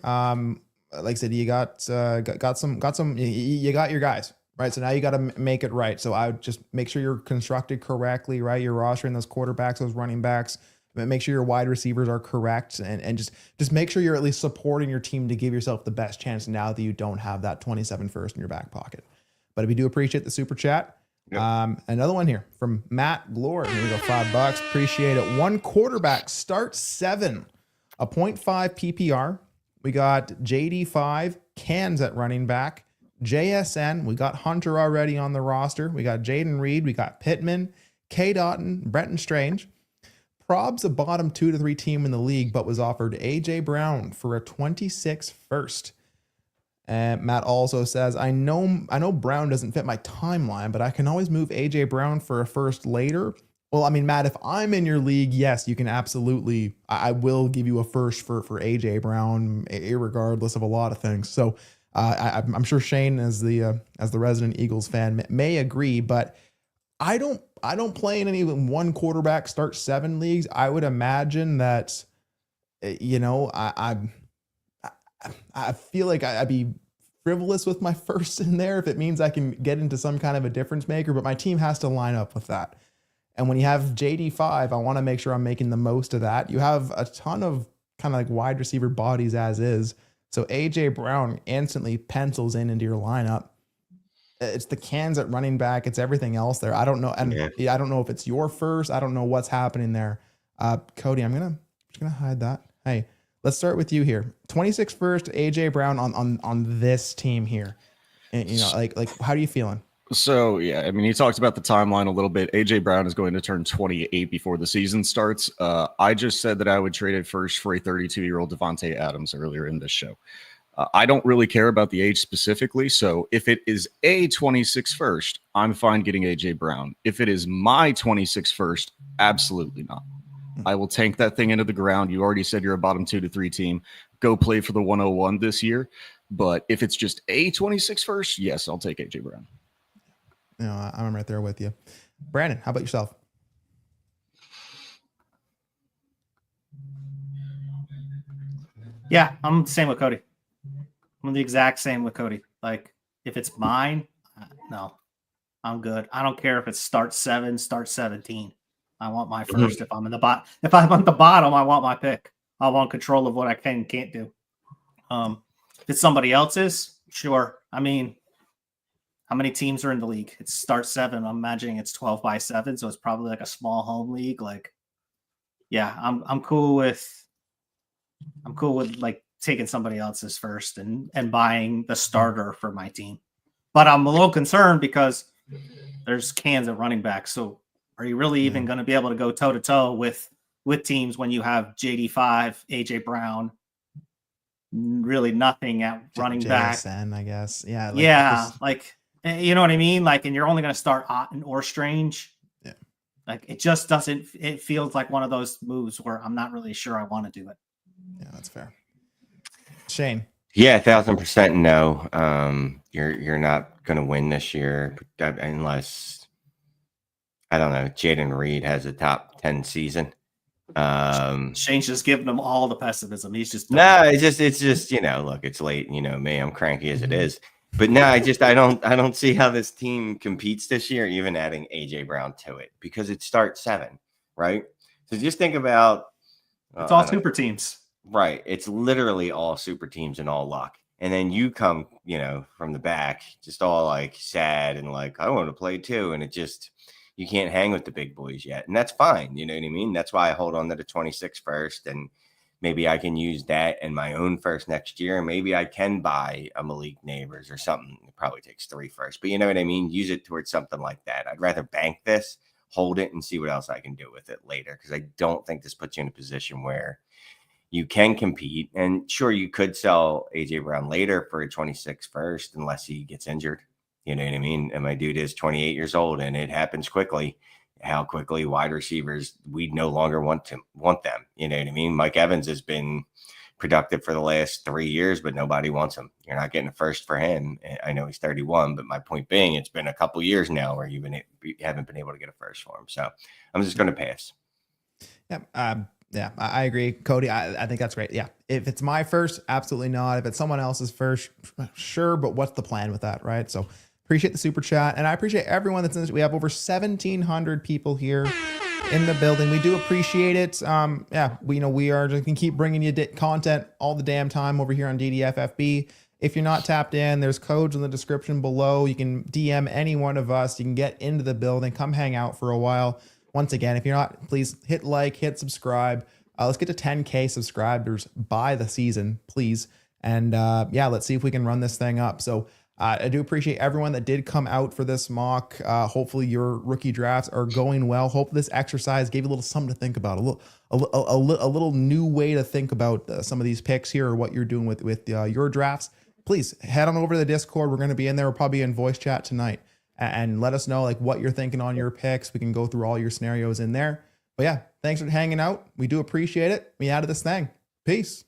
Like I said, you got some, you got your guys, right? So now you got to make it right. So I would just make sure you're constructed correctly, right? You're rostering those quarterbacks, those running backs, make sure your wide receivers are correct, and just make sure you're at least supporting your team to give yourself the best chance now that you don't have that 27 first in your back pocket. But we do appreciate the super chat. Yep. Another one here from Matt Glore. Here we go, $5. Appreciate it. One quarterback, start 7, a 0.5 PPR. We got JD5, Cans at running back, JSN. We got Hunter already on the roster. We got Jaden Reed. We got Pittman, K. Dotton, Brenton Strange. Prob's a bottom 2 to 3 team in the league, but was offered AJ Brown for a 26 first. And Matt also says, I know Brown doesn't fit my timeline, but I can always move AJ Brown for a first later. Well, I mean, Matt, if I'm in your league, yes, you can absolutely. I will give you a first for AJ Brown, irregardless of a lot of things. So I'm sure Shane, as the resident Eagles fan, may agree, but I don't play in any one quarterback start 7 leagues. I would imagine that, I feel like I'd be frivolous with my first in there if it means I can get into some kind of a difference maker, but my team has to line up with that. And when you have JD5, I want to make sure I'm making the most of that. You have a ton of kind of like wide receiver bodies as is. So AJ Brown instantly pencils into your lineup. It's the Cans at running back. It's everything else there. I don't know. And I don't know if it's your first. I don't know what's happening there. Cody, I'm just going to hide that. Hey, let's start with you here. 26 first, AJ Brown on this team here. And, like how are you feeling? So, yeah, I mean, he talked about the timeline a little bit. AJ Brown is going to turn 28 before the season starts. I just said that I would trade it first for a 32-year-old Devontae Adams earlier in this show. I don't really care about the age specifically. So if it is a 26 first, I'm fine getting AJ Brown. If it is my 26 first, absolutely not. I will tank that thing into the ground. You already said you're a bottom 2 to 3 team. Go play for the 101 this year. But if it's just a 26 first, yes, I'll take AJ Brown. I'm right there with you. Brandon, how about yourself? Yeah, I'm the same with Cody. I'm the exact same with Cody. Like, if it's mine, no, I'm good. I don't care if it's start 7, start 17. I want my first. If I'm in the bottom, I want my pick. I want control of what I can and can't do. If it's somebody else's, sure. I mean, how many teams are in the league? It's start 7. I'm imagining it's 12 by 7, so it's probably like a small home league. Like, yeah, I'm cool with like taking somebody else's first and buying the starter for my team. But I'm a little concerned because there's Cans at running back. So are you really even going to be able to go toe to toe with teams when you have JD5, AJ Brown, really nothing at running back? JSN, I guess. Yeah. You know what I mean? Like, and you're only going to start Otten or Strange. Yeah. Like, it just doesn't, it feels like one of those moves where I'm not really sure I want to do it. Yeah, that's fair. Shane. Yeah, 1,000% no. You're not going to win this year unless, I don't know, Jaden Reed has a top 10 season. Shane's just giving them all the pessimism. He's just it's just look, it's late. You know me, I'm cranky as it is. But no, I don't see how this team competes this year, even adding AJ Brown to it, because it starts 7, right? So just think about it's all super teams. Right. It's literally all super teams and all luck. And then you come, from the back, just all like sad and like, I want to play too. And you can't hang with the big boys yet. And that's fine. You know what I mean? That's why I hold on to the 26 first. And maybe I can use that in my own first next year. Maybe I can buy a Malik Neighbors or something. It probably takes 3 first, but you know what I mean? Use it towards something like that. I'd rather bank this, hold it, and see what else I can do with it later. Because I don't think this puts you in a position where you can compete. And sure, you could sell AJ Brown later for a 26 first, unless he gets injured. You know what I mean? And my dude is 28 years old, and it happens quickly. How quickly wide receivers, we no longer want them. You know what I mean? Mike Evans has been productive for the last 3 years, but nobody wants him. You're not getting a first for him. I know he's 31, but my point being, it's been a couple years now where you haven't been able to get a first for him. So I'm just going to pass. Yeah. Yeah, I agree, Cody. I think that's great. Yeah, if it's my first, absolutely not. If it's someone else's first, sure. But what's the plan with that, right? So appreciate the super chat, and I appreciate everyone that's in this. We have over 1,700 people here in the building. We do appreciate it. Yeah, we are just gonna keep bringing you content all the damn time over here on DDFFB. If you're not tapped in, there's codes in the description below. You can DM any one of us. You can get into the building. Come hang out for a while. Once again, if you're not, please hit like, hit subscribe. Let's get to 10K subscribers by the season, please. And yeah, let's see if we can run this thing up. So I do appreciate everyone that did come out for this mock. Hopefully your rookie drafts are going well. Hope this exercise gave you a little something to think about, a little new way to think about some of these picks here, or what you're doing with your drafts. Please head on over to the Discord. We're going to be in there. We're probably in voice chat tonight. And let us know like what you're thinking on your picks. We can go through all your scenarios in there. But yeah, thanks for hanging out. We do appreciate it. We out of this thing. Peace.